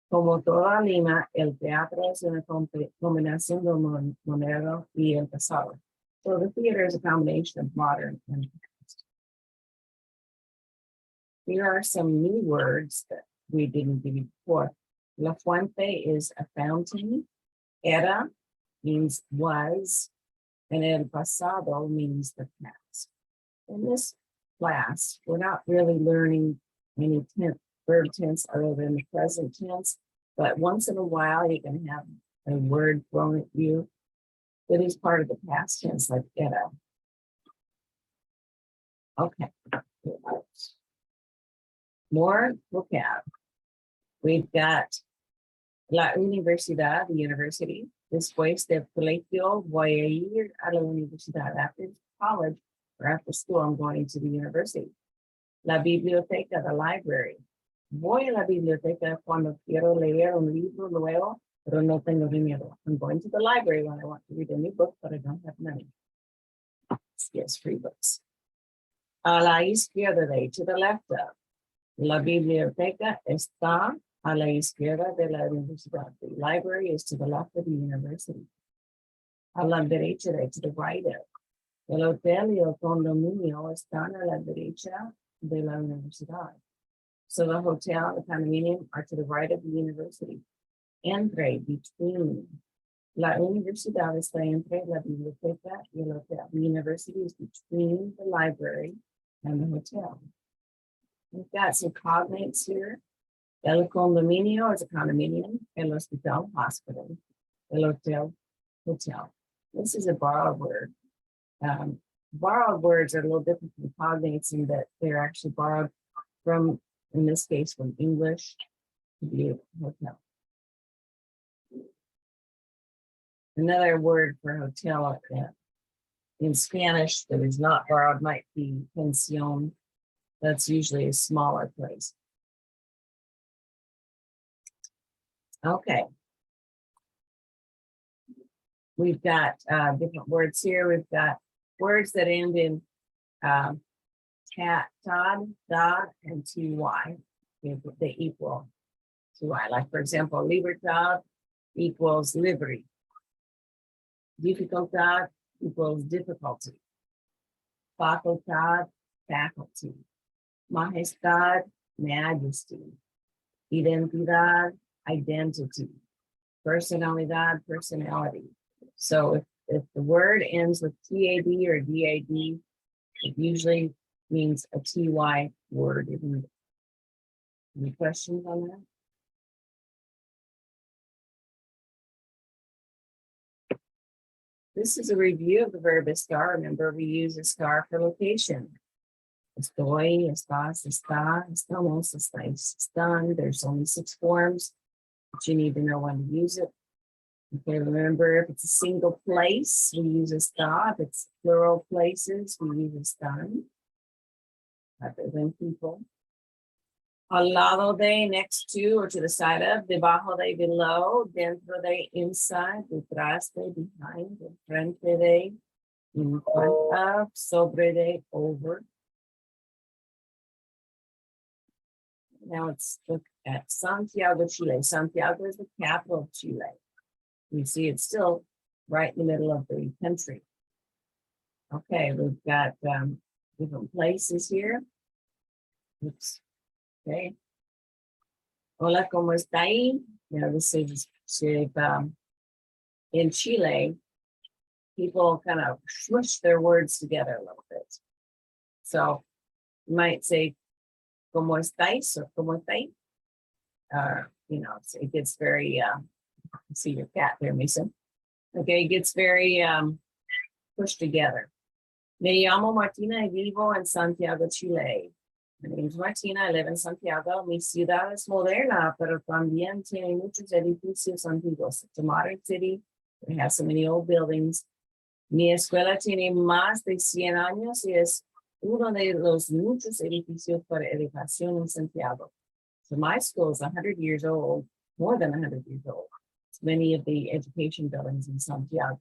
Como toda Lima, el teatro es una combinación del moderno y el pasado. So the theater is a combination of modern and past. Here are some new words that we didn't give you before. La fuente is a fountain. Era means was. And el pasado means the past. In this class, we're not really learning any verb tense other than the present tense, but once in a while you can have a word thrown at you that is part of the past tense, like era. Okay. More vocab. We've got La universidad, the university. Después del colegio, voy a ir a la universidad. After college or after school, I'm going to the university. La biblioteca, the library. Voy a la biblioteca cuando quiero leer un libro nuevo, pero no tengo dinero. I'm going to the library when I want to read a new book, but I don't have money. Yes, free books. A la izquierda de, to the left of. La biblioteca está a la izquierda de la universidad. The library is to the left of the university. A la derecha de, to the right of. El hotel y el condominio están a la derecha de la universidad. So the hotel and the condominium are to the right of the university. Entre, between. La universidad está entre la biblioteca y el hotel. The university is between the library and the hotel. We've got some cognates here. El condominio is a condominium. El hospital, hospital. El hotel, hotel. This is a borrowed word. Borrowed words are a little different from cognates in that they're actually borrowed from, in this case, from English to be a hotel. Another word for hotel in Spanish that is not borrowed might be pensión. That's usually a smaller place. Okay. We've got different words here. We've got words that end in tod, dod, and ty. They equal ty. Like, for example, libertad equals liberty. Dificultad equals difficulty. Facultad, faculty. Majestad, majesty. Identidad, identity. Personalidad, personality. So if the word ends with TAD or DAD, it usually means a TY word. Any questions on that? This is a review of the verb estar. Remember, we use estar for location. Estoy, estás, está, estamos, estáis, están. There's only 6 forms, but you need to know when to use it. Okay, remember, if it's a single place, we use está. If it's plural places, we use están, other than people. Al lado de, next to, or to the side of, debajo de, below, dentro de, inside, detrás de, behind, enfrente de, in front of, sobre de, over. Now let's look at Santiago, Chile. Santiago is the capital of Chile. You see it's still right in the middle of the country. Okay, we've got different places here. Oops. Okay. Hola, ¿cómo está ahí? You know, this is in Chile, people kind of smush their words together a little bit. So you might say, ¿cómo estáis? Or ¿cómo estáis? You know, so it gets very, see your cat there, Mason. Okay, it gets very pushed together. Me llamo Martina y vivo en Santiago, Chile. My name is Martina, I live in Santiago. Mi ciudad es moderna, pero también tiene muchos edificios antiguos. It's a modern city. It has so many old buildings. Mi escuela tiene más de 100 años y es uno de los muchos edificios para educación en Santiago. So my school is 100 years old, more than 100 years old. It's many of the education buildings in Santiago.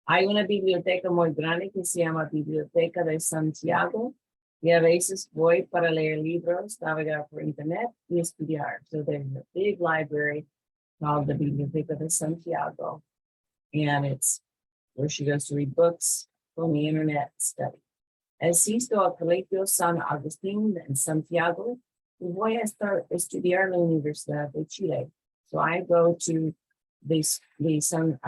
Hay una biblioteca muy grande que se llama Biblioteca de Santiago. Y a veces voy para leer libros, navegar por internet y estudiar. So there's a big library called the Biblioteca de Santiago. And it's where she goes to read books on the internet study. Asisto al Colegio San Agustín en Santiago. Y voy a estudiar en la Universidad de Chile. So I go to the San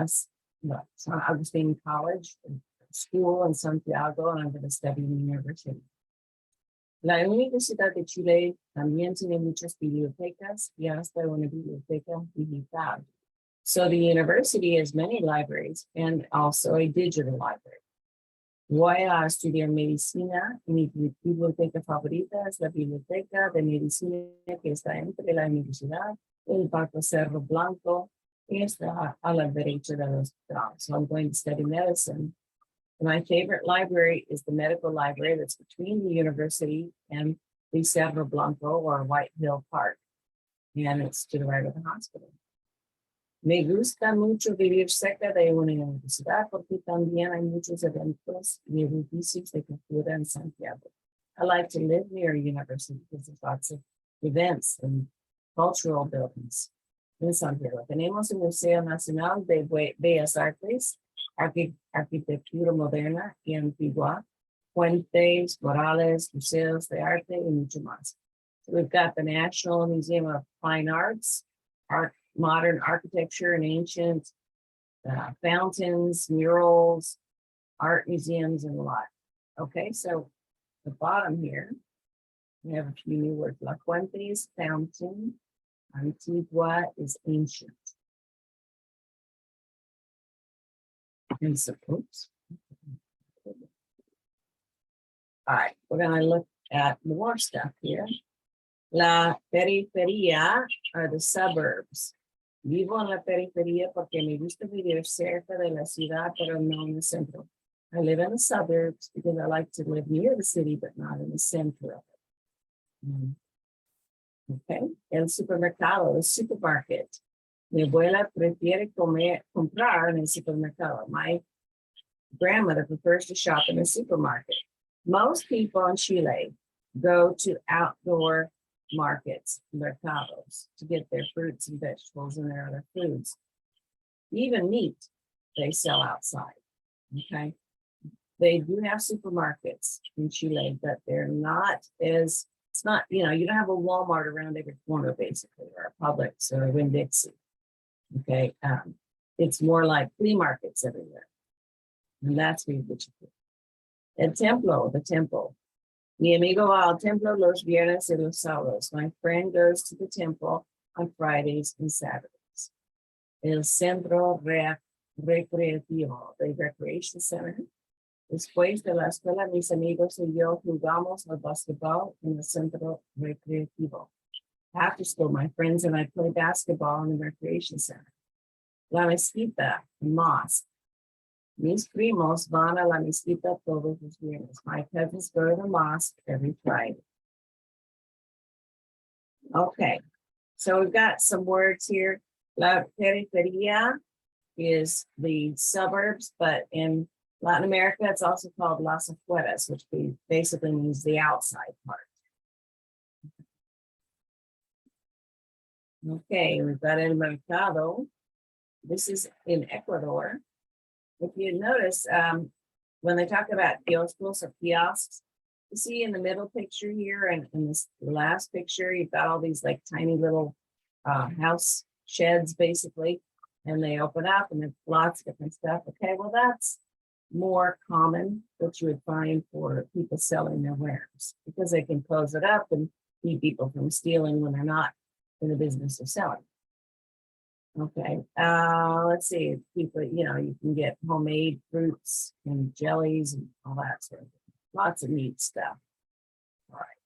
Agustín College school in Santiago, and I'm going to study in the university. La Universidad de Chile también tiene muchas bibliotecas y hasta una biblioteca digital. So the university has many libraries and also a digital library. Voy a estudiar medicina y mi biblioteca favorita es la biblioteca de medicina que está entre la universidad El Parque Cerro Blanco está a la derecha del hospital. So I'm going to study medicine. My favorite library is the medical library that's between the university and the Cerro Blanco or White Hill Park. And it's to the right of the hospital. Me gusta mucho vivir cerca de una universidad porque también hay muchos eventos y edificios de cultura en Santiago. I like to live near a university because there's lots of events and cultural buildings en Santiago. Tenemos el Museo Nacional de Bellas Artes, Arquitectura Moderna y Antigua, puentes, murales, museos de arte y mucho más. So we've got the National Museum of Fine Arts, modern architecture and ancient fountains, murals, art museums, and a lot. Okay, so the bottom here, we have a few new words. La Fuente is fountain. Antigua is ancient. And so, oops. All right, we're going to look at more stuff here. La periferia are the suburbs. Vivo en la periferia porque me gusta vivir cerca de la ciudad, pero no en el centro. I live in the suburbs because I like to live near the city, but not in the center of it. Okay, el supermercado, the supermarket. Mi abuela prefiere comprar en el supermercado. My grandmother prefers to shop in the supermarket. Most people in Chile go to outdoor markets, mercados, to get their fruits and vegetables and their other foods. Even meat, they sell outside, okay? They do have supermarkets in Chile, but they're not as, it's not, you know, you don't have a Walmart around every corner, basically, or a Publix or a Winn-Dixie, okay? It's more like flea markets everywhere. And that's where you get your food. El templo, the temple. Mi amigo va al templo los viernes y los sábados. My friend goes to the temple on Fridays and Saturdays. El centro recreativo, the recreation center. Después de la escuela, mis amigos y yo jugamos al basketball en el centro recreativo. After school, my friends and I play basketball in the recreation center. La mezquita, mosque. Mis primos van a la mezquita todos los viernes. My cousins go to the mosque every Friday. Okay, so we've got some words here. La periferia is the suburbs, but in Latin America, it's also called las afueras, which basically means the outside part. Okay, we've got el mercado. This is in Ecuador. If you notice, when they talk about kioscos or kiosks, you see in the middle picture here and in this last picture, you've got all these like tiny little house sheds, basically, and they open up and there's lots of different stuff. Okay, well, that's more common that you would find for people selling their wares because they can close it up and keep people from stealing when they're not in the business of selling. Okay, let's see. People, you know, you can get homemade fruits and jellies and all that sort of thing. Lots of neat stuff. All right.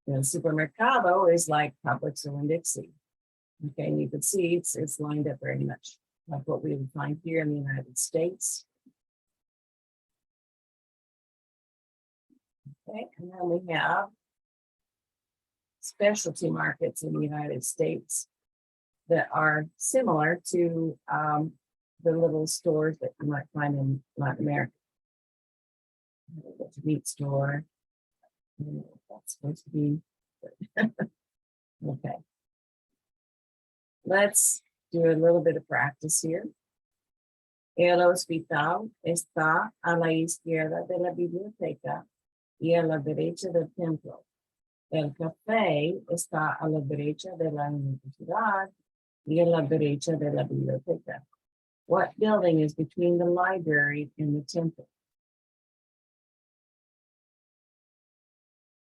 The supermercado is like Publix or Winn-Dixie. Okay, and you can see it's lined up very much like what we would find here in the United States. Okay, and then we have specialty markets in the United States that are similar to the little stores that you might find in Latin America. It's a meat store. That's supposed to be okay. Let's do a little bit of practice here. El hospital está a la izquierda de la biblioteca y a la derecha del templo. El café está a la derecha de la universidad y a la derecha de la biblioteca. What building is between the library and the temple?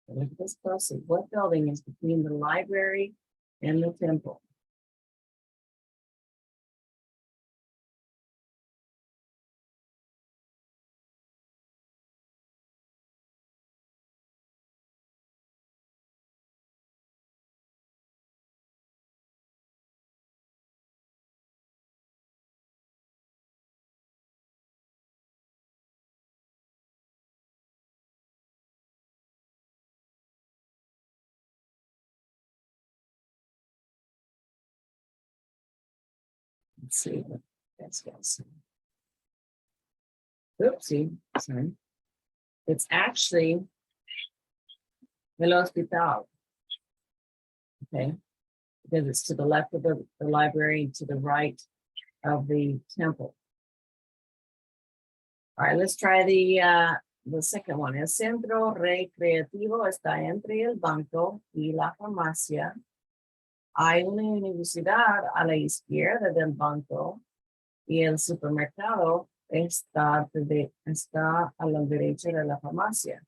Look at this closely. What building is between the library and the temple? Let's see what that's guys. Oopsie, sorry. It's actually el hospital. Okay, because it's to the left of the library, to the right of the temple. All right, let's try the second one. El centro recreativo está entre el banco y la farmacia. Hay una universidad a la izquierda del banco y el supermercado está a la derecha de la farmacia.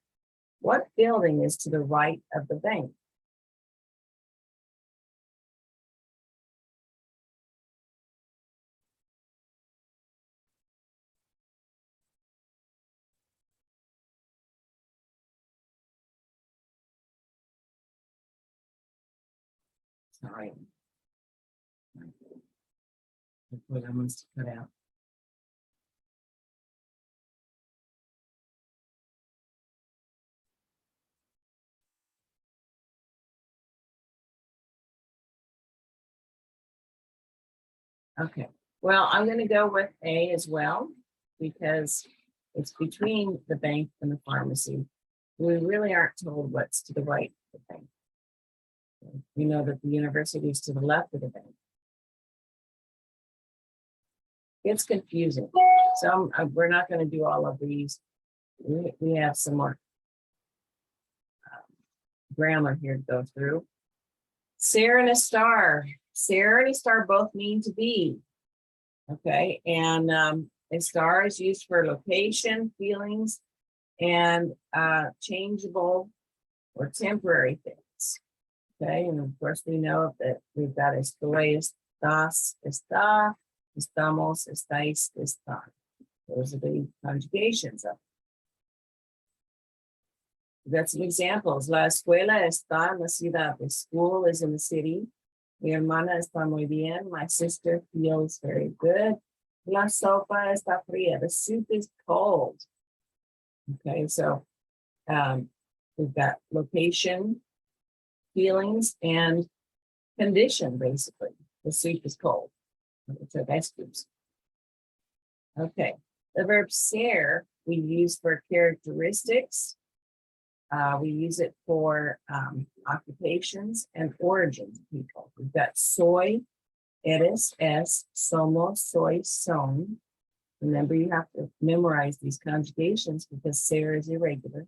What building is to the right of the bank? Sorry. What I must put out. Okay, well, I'm going to go with A as well, because it's between the bank and the pharmacy. We really aren't told what's to the right of the bank. We know that the university is to the left of the bank. It's confusing. So we're not going to do all of these. We have some more grammar here to go through. Sarah and a star. Sarah and a star both mean to be. Okay, and a star is used for location, feelings, and changeable or temporary things. Okay, and of course we know that we've got estoy, estás, está, estamos, estáis, están. Those are the conjugations of it. We've got some examples. La escuela está en la ciudad. The school is in the city. Mi hermana está muy bien. My sister feels very good. La sopa está fría. The soup is cold. Okay, so we've got location, feelings, and condition, basically. The soup is cold. So that's good. Okay, the verb ser we use for characteristics. We use it for occupations and origins of people. We've got soy, eres, es, somos, soy, son. Remember, you have to memorize these conjugations because ser is irregular.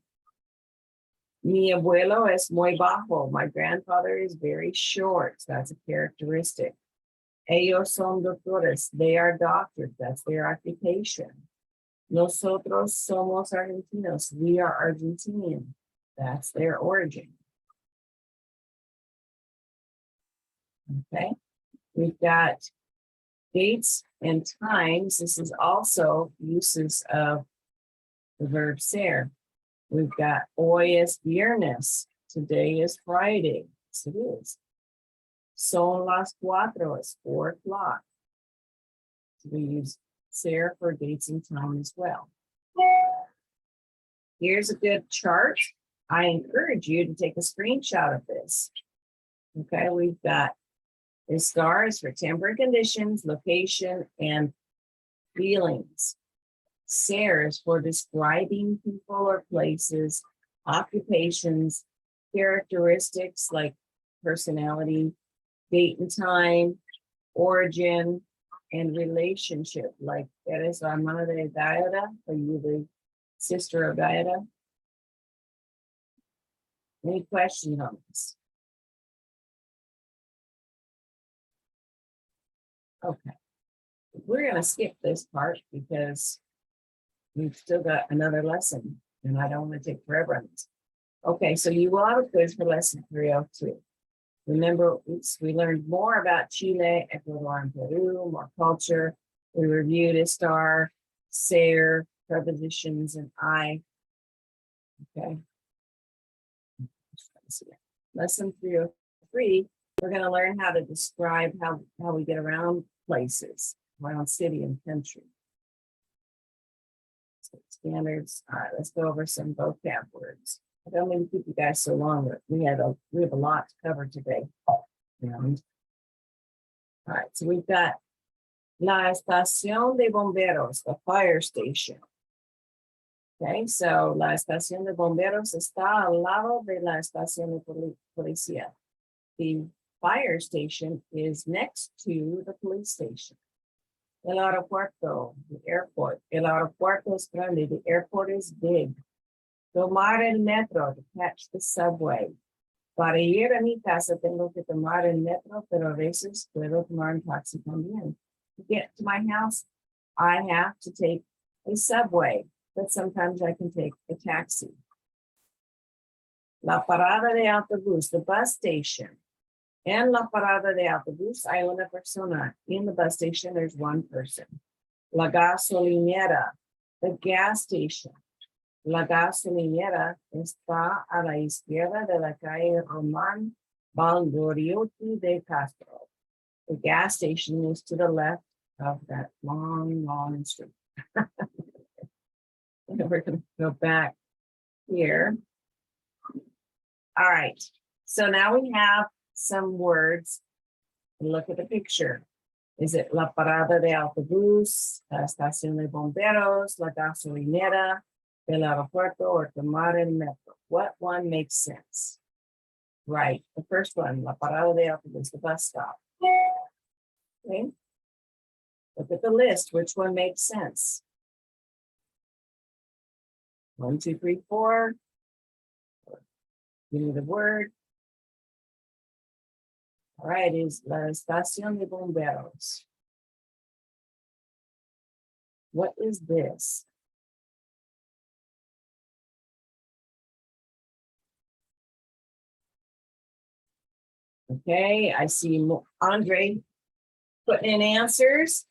Mi abuelo es muy bajo. My grandfather is very short. That's a characteristic. Ellos son doctores. They are doctors. That's their occupation. Nosotros somos argentinos. We are Argentinian. That's their origin. Okay, we've got dates and times. This is also uses of the verb ser. We've got hoy es viernes. Today is Friday. Yes, it is. Son las 4. It's 4 o'clock. So we use ser for dates and time as well. Here's a good chart. I encourage you to take a screenshot of this. Okay, we've got the stars for temporary conditions, location, and feelings. Ser is for describing people or places, occupations, characteristics like personality, date and time, origin, and relationship. Like, eres la hermana de Gaida? Are you the sister of Gaida? Any questions on this? Okay, we're going to skip this part because we've still got another lesson and I don't want to take forever on this. Okay, so you will have a quiz for lesson 302. Remember, we learned more about Chile, Ecuador, and Peru, more culture. We reviewed estar, ser, prepositions, and I. Okay. Lesson 303, we're going to learn how to describe how we get around places, around city and country. So standards. All right, let's go over some vocab words. I don't mean to keep you guys so long, but we have a lot to cover today. All right, so we've got La estación de bomberos, the fire station. Okay, so la estación de bomberos está al lado de la estación de policía. The fire station is next to the police station. El aeropuerto, the airport. El aeropuerto es grande, the airport is big. Tomar el metro, to catch the subway. Para ir a mi casa tengo que tomar el metro, pero a veces puedo tomar un taxi también. To get to my house, I have to take a subway, but sometimes I can take a taxi. La parada de autobús, the bus station. En la parada de autobús hay una persona. In the bus station, there's one person. La gasolinera, the gas station. La gasolinera está a la izquierda de la calle Román Valdoriotti de Castro. The gas station is to the left of that long, long street. We're going to go back here. All right. So now we have some words. Look at the picture. Is it la parada de autobús, la estación de bomberos, la gasolinera, el aeropuerto, or tomar el metro? What one makes sense? Right, the first one, la parada de autobús, the bus stop. Okay. Look at the list. Which one makes sense? 1, 2, 3, 4. Give me the word. All right, is la estación de bomberos. What is this? Okay, I see Andre putting in answers.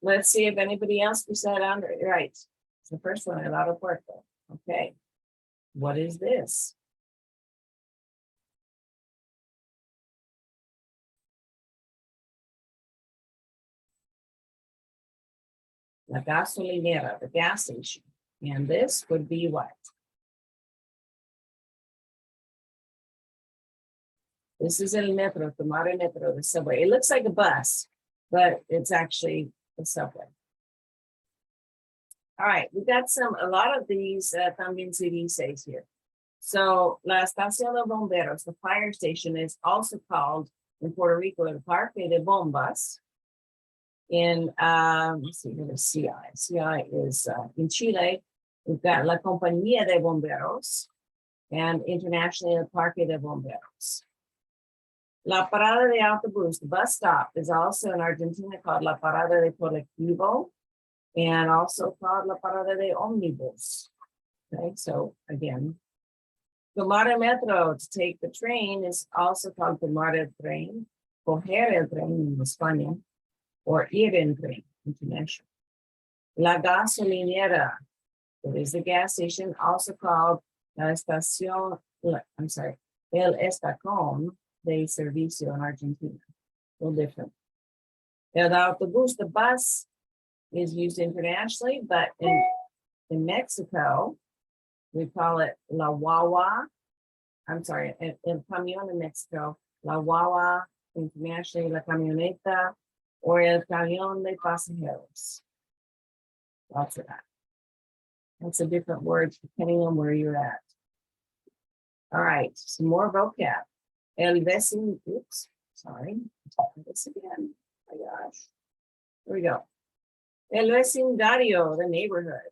Let's see if anybody else beside Andre. Right, it's the first one, el aeropuerto. Okay, what is this? La gasolinera, the gas station. And this would be what? This is el metro, tomar el metro, the subway. It looks like a bus, but it's actually a subway. All right, we got a lot of these también se dice here. So, la estación de bomberos, the fire station, is also called in Puerto Rico el Parque de Bombas. In, let's see, what is CI? CI is in Chile, we've got La Compañía de Bomberos, and internationally, el Parque de Bomberos. La parada de autobús, the bus stop, is also in Argentina called La Parada de Colectivo, and also called La Parada de Omnibus. Okay, so again, tomar el metro, to take the train, is also called tomar el tren, coger el tren in España, or ir en tren, international. La gasolinera, it is the gas station, also called la estación, I'm sorry, el estacón de servicio in Argentina. A little different. El autobús, the bus, is used internationally, but in Mexico, we call it la guagua. I'm sorry, el camión in Mexico, la guagua, internationally, la camioneta, or el camión de pasajeros. Lots of that. That's a different words depending on where you're at. All right, some more vocab. El vecino, oops, sorry, this again. Oh my gosh. Here we go. El vecindario, the neighborhood.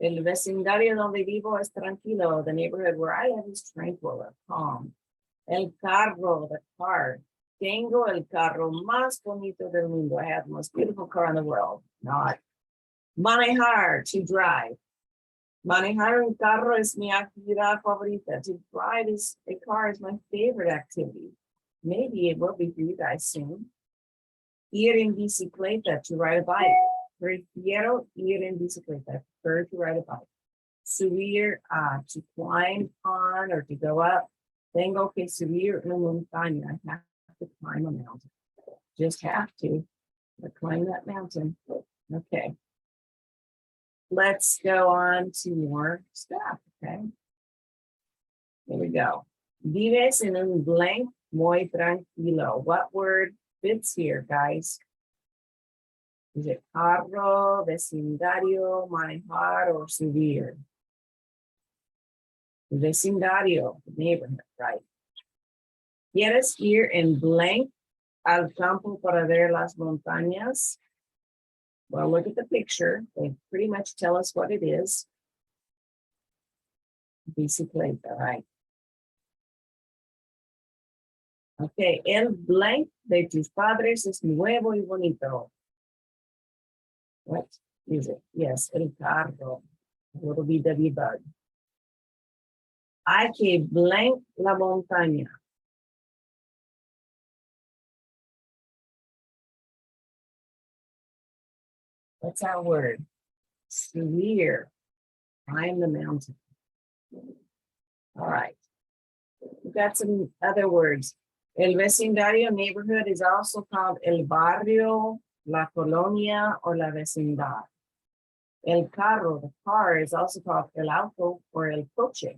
El vecindario donde vivo es tranquilo. The neighborhood where I live is tranquil or calm. El carro, the car. Tengo el carro más bonito del mundo. I have the most beautiful car in the world. Not. Manejar, to drive. Manejar un carro es mi actividad favorita. To drive a car is my favorite activity. Maybe it will be for you guys soon. Ir en bicicleta, to ride a bike. Prefiero ir en bicicleta. I prefer to ride a bike. Subir, to climb on or to go up. Tengo que subir una montaña. I have to climb a mountain. Just have to climb that mountain. Okay. Let's go on to more stuff, okay? Here we go. Vives en un blank muy tranquilo. What word fits here, guys? Is it carro, vecindario, manejar, or subir? Vecindario, neighborhood, right? ¿Quieres ir en blank al campo para ver las montañas? Well, look at the picture. They pretty much tell us what it is. Bicicleta, right? Okay, el blank de tus padres es nuevo y bonito. What is it? Yes, el carro. A little VW bug. Hay que blank la montaña. What's that word? Severe. Climb the mountain. All right. We've got some other words. El vecindario neighborhood is also called el barrio, la colonia, or la vecindad. El carro, the car, is also called el auto or el coche.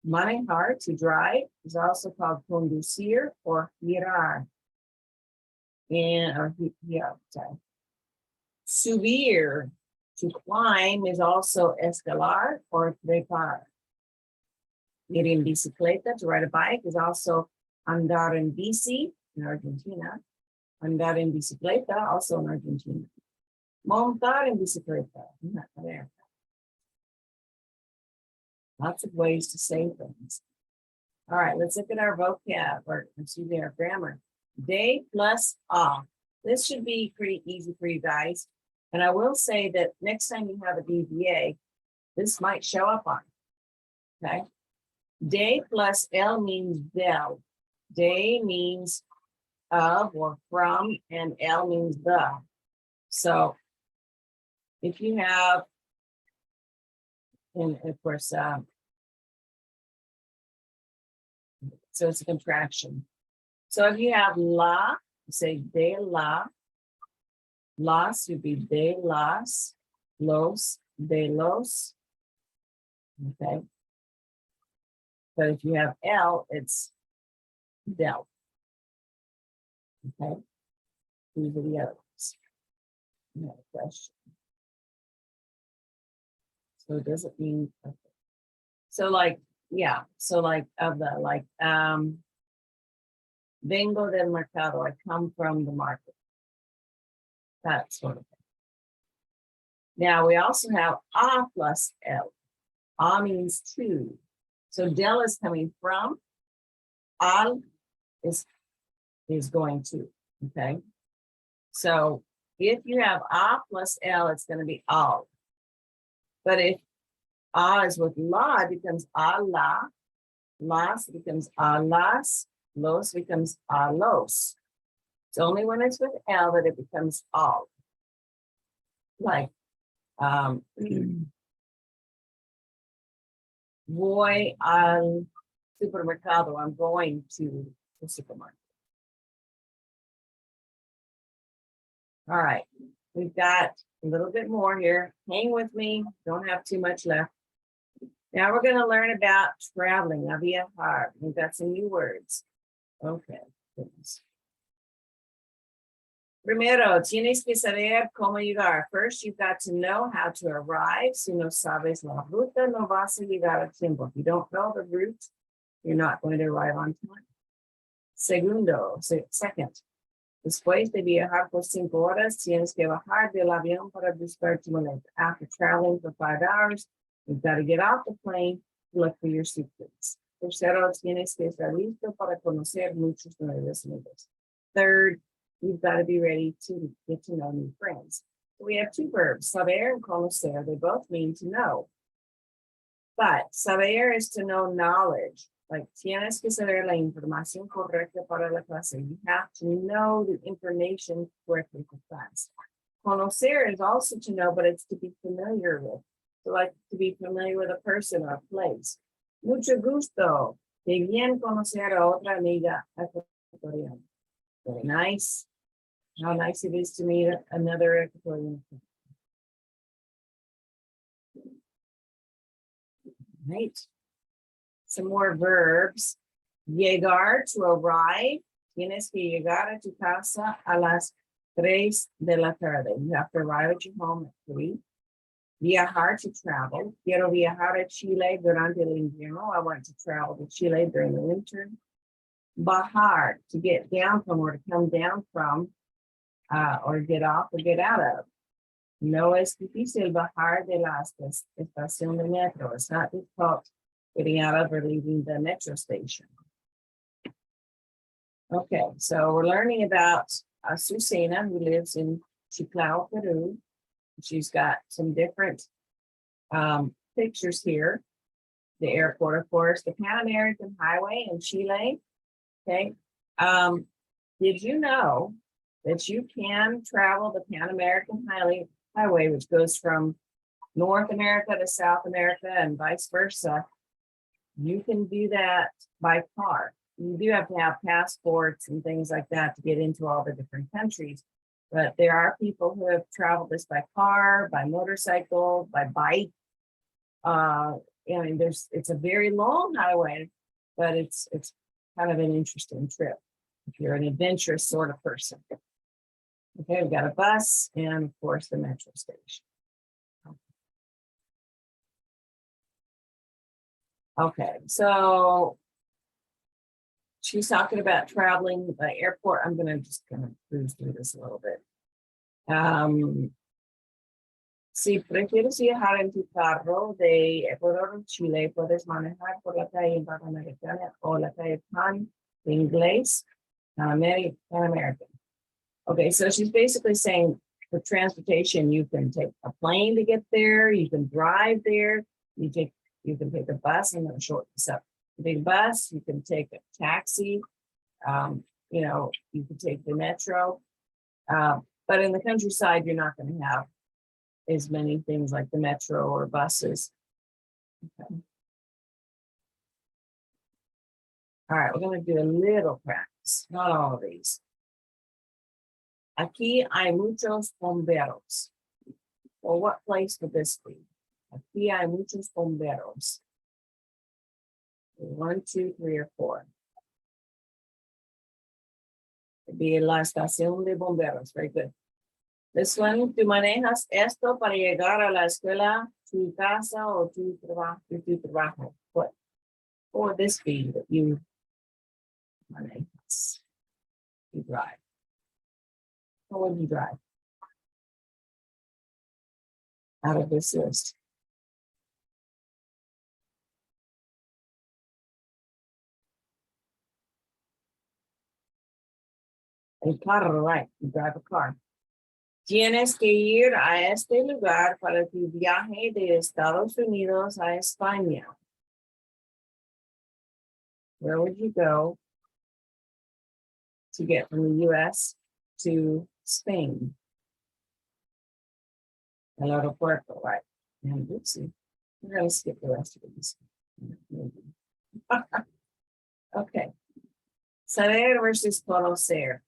Manejar, to drive, is also called conducir or girar. Sorry. Subir, to climb, is also escalar or trepar. Ir en bicicleta, to ride a bike, is also andar en bici in Argentina. Andar en bicicleta, also in Argentina. Montar en bicicleta, not there. Lots of ways to say things. All right, let's look at our vocab, or excuse me, our grammar. De plus a. This should be pretty easy for you guys. And I will say that next time you have a DVA, this might show up on. Okay. De plus el means del. De means of or from, and el means the. So if you have, and of course, so it's a contraction. So if you have la, you say de la. Las would be de las, los, de los. Okay. But if you have L, it's del. Okay. These are the others. No question. So does it mean, okay. So like, yeah. So like of the, like, vengo del mercado, I come from the market. That sort of thing. Now we also have a plus L. A means to. So del is coming from. Al is going to. Okay. So if you have a plus L, it's going to be al. But if a is with la, it becomes a la. Las becomes a las. Los becomes a los. It's only when it's with L that it becomes all. Like, voy al supermercado. I'm going to the supermarket. All right, we've got a little bit more here. Hang with me. Don't have too much left. Now we're going to learn about traveling. Viajar. We've got some new words. Okay. Goodness. Primero, tienes que saber cómo llegar. First, you've got to know how to arrive. Si no sabes la ruta, no vas a llegar a tiempo. If you don't know the route, you're not going to arrive on time. Segundo, second, después de viajar por 5 horas, tienes que bajar del avión para buscar tu maleta. After traveling for 5 hours, you've got to get off the plane to look for your suitcase. Tercero, tienes que estar listo para conocer muchos nuevos amigos. Third, you've got to be ready to get to know new friends. So we have 2 verbs, saber and conocer. They both mean to know. But saber is to know knowledge. Like, tienes que saber la información correcta para la clase. You have to know the information correctly for class. Conocer is also to know, but it's to be familiar with. So like to be familiar with a person or a place. Mucho gusto. Qué bien conocer a otra amiga ecuatoriana. Very nice. How nice it is to meet another Ecuadorian. Right. Some more verbs. Llegar, to arrive. Tienes que llegar a tu casa a las 3 de la tarde. You have to arrive at your home at 3. Viajar, to travel. Quiero viajar a Chile durante el invierno. I want to travel to Chile during the winter. Bajar, to get down from or to come down from, or get off or get out of. No es difícil bajar de la estación de metro. It's not difficult getting out of or leaving the metro station. Okay, so we're learning about Susana, who lives in Chiclao, Peru. She's got some different pictures here. The airport, of course, the Pan American Highway in Chile. Okay. Did you know that you can travel the Pan American Highway, which goes from North America to South America and vice versa? You can do that by car. You do have to have passports and things like that to get into all the different countries. But there are people who have traveled this by car, by motorcycle, by bike. I mean, it's a very long highway, but it's kind of an interesting trip if you're an adventurous sort of person. Okay, we've got a bus and of course the metro station. Okay, so she's talking about traveling by airport. I'm just gonna cruise through this a little bit. Si prefieres viajar en tu carro de Ecuador a Chile, puedes manejar por la calle Panamericana o la calle Pan de Inglés, Pan American. Okay, so she's basically saying for transportation, you can take a plane to get there, you can drive there, you can take a bus. I'm going to shorten this up. You take a bus, you can take a taxi, you can take the metro. But in the countryside, you're not going to have as many things like the metro or buses. Okay. All right, we're going to do a little practice, not all of these. Aquí hay muchos bomberos. Well, what place would this be? Aquí hay muchos bomberos. 1, 2, 3, or 4. It'd be la estación de bomberos. Very good. This one, tú manejas esto para llegar a la escuela, tu casa, o tu trabajo. What would this be that you manejas? You drive. What would you drive out of this list? El carro, right? You drive a car. Tienes que ir a este lugar para tu viaje de Estados Unidos a España. Where would you go to get from the US to Spain? El aeropuerto, right? And oopsie, we're going to skip the rest of these. Okay. Saber versus conocer.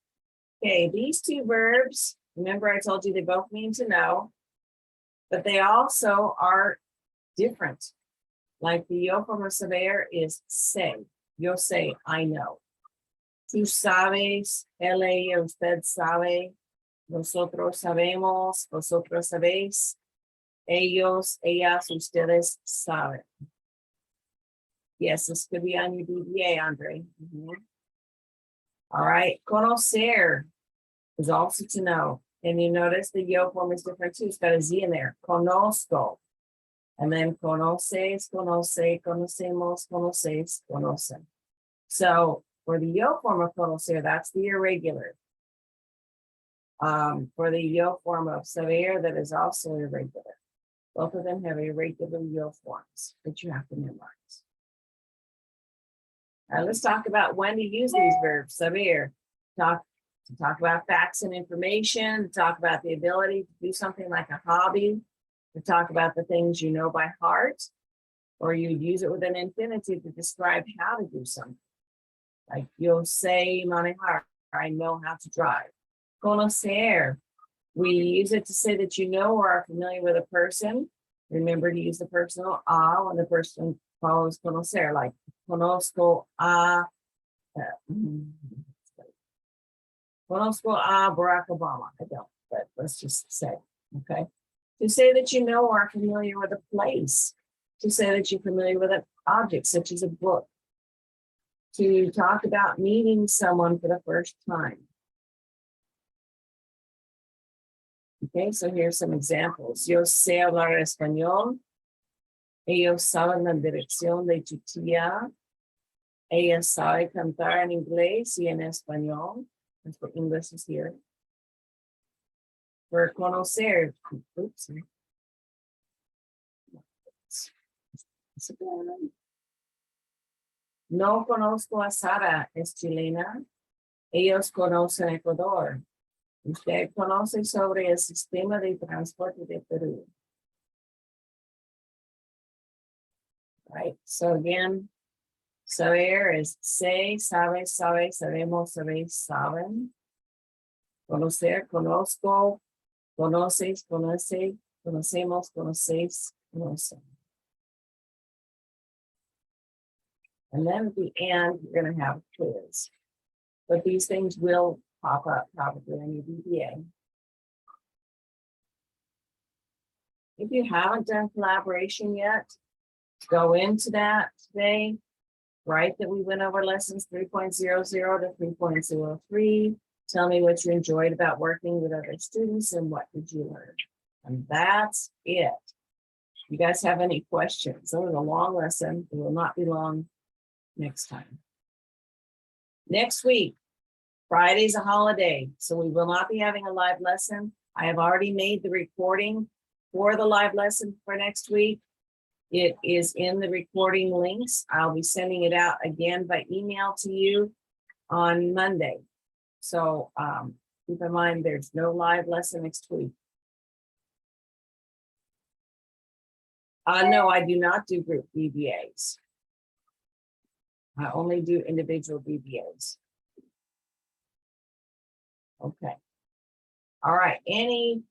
Okay, these two verbs, remember I told you they both mean to know, but they also are different. Like the yo form of saber is say. Yo say, I know. Tú sabes, él, ella, usted sabe. Nosotros sabemos, vosotros sabéis. Ellos, ellas, ustedes saben. Yes, this could be on your DBA, Andre. All right, conocer is also to know. And you notice the yo form is different too. It's got a Z in there. Conozco. And then conoces, conoce, conocemos, conoces, conocen. So for the yo form of conocer, that's the irregular. For the yo form of saber, that is also irregular. Both of them have irregular yo forms that you have to memorize. All right, let's talk about when to use these verbs. Saber, to talk about facts and information, to talk about the ability to do something like a hobby, to talk about the things you know by heart, or you'd use it with an infinitive to describe how to do something. Like you'll say manejar, I know how to drive. Conocer, we use it to say that you know or are familiar with a person. Remember to use the personal a when the person follows conocer, like conozco a, Conozco a Barack Obama. I don't, but let's just say, okay. To say that you know or are familiar with a place. To say that you're familiar with an object, such as a book. To talk about meeting someone for the first time. Okay, so here's some examples. Yo sé hablar español. Ellos saben la dirección de tu tía. Ella sabe cantar en inglés y en español. That's what English is here. For conocer. Oops. No conozco a Sara, es chilena. Ellos conocen Ecuador. Usted conoce sobre el sistema de transporte de Perú. Right, so again, saber is say, sabe, sabe, sabemos, sabéis, saben. Conocer, conozco, conoces, conoce, conocemos, conocéis, conocen. And then at the end, you're going to have a quiz. But these things will pop up probably on your VBA. If you haven't done collaboration yet, go into that today. Right, that we went over lessons 3.00 to 3.03. Tell me what you enjoyed about working with other students and what did you learn? And that's it. You guys have any questions? It was a long lesson. It will not be long next time. Next week, Friday's a holiday, so we will not be having a live lesson. I have already made the recording for the live lesson for next week. It is in the recording links. I'll be sending it out again by email to you on Monday. So keep in mind, there's no live lesson next week. No, I do not do group VBAs. I only do individual VBAs. Okay. All right. Any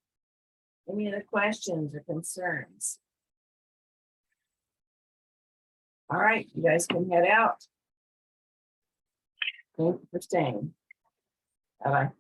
other questions or concerns? All right, you guys can head out. Thank you for staying. Bye-bye.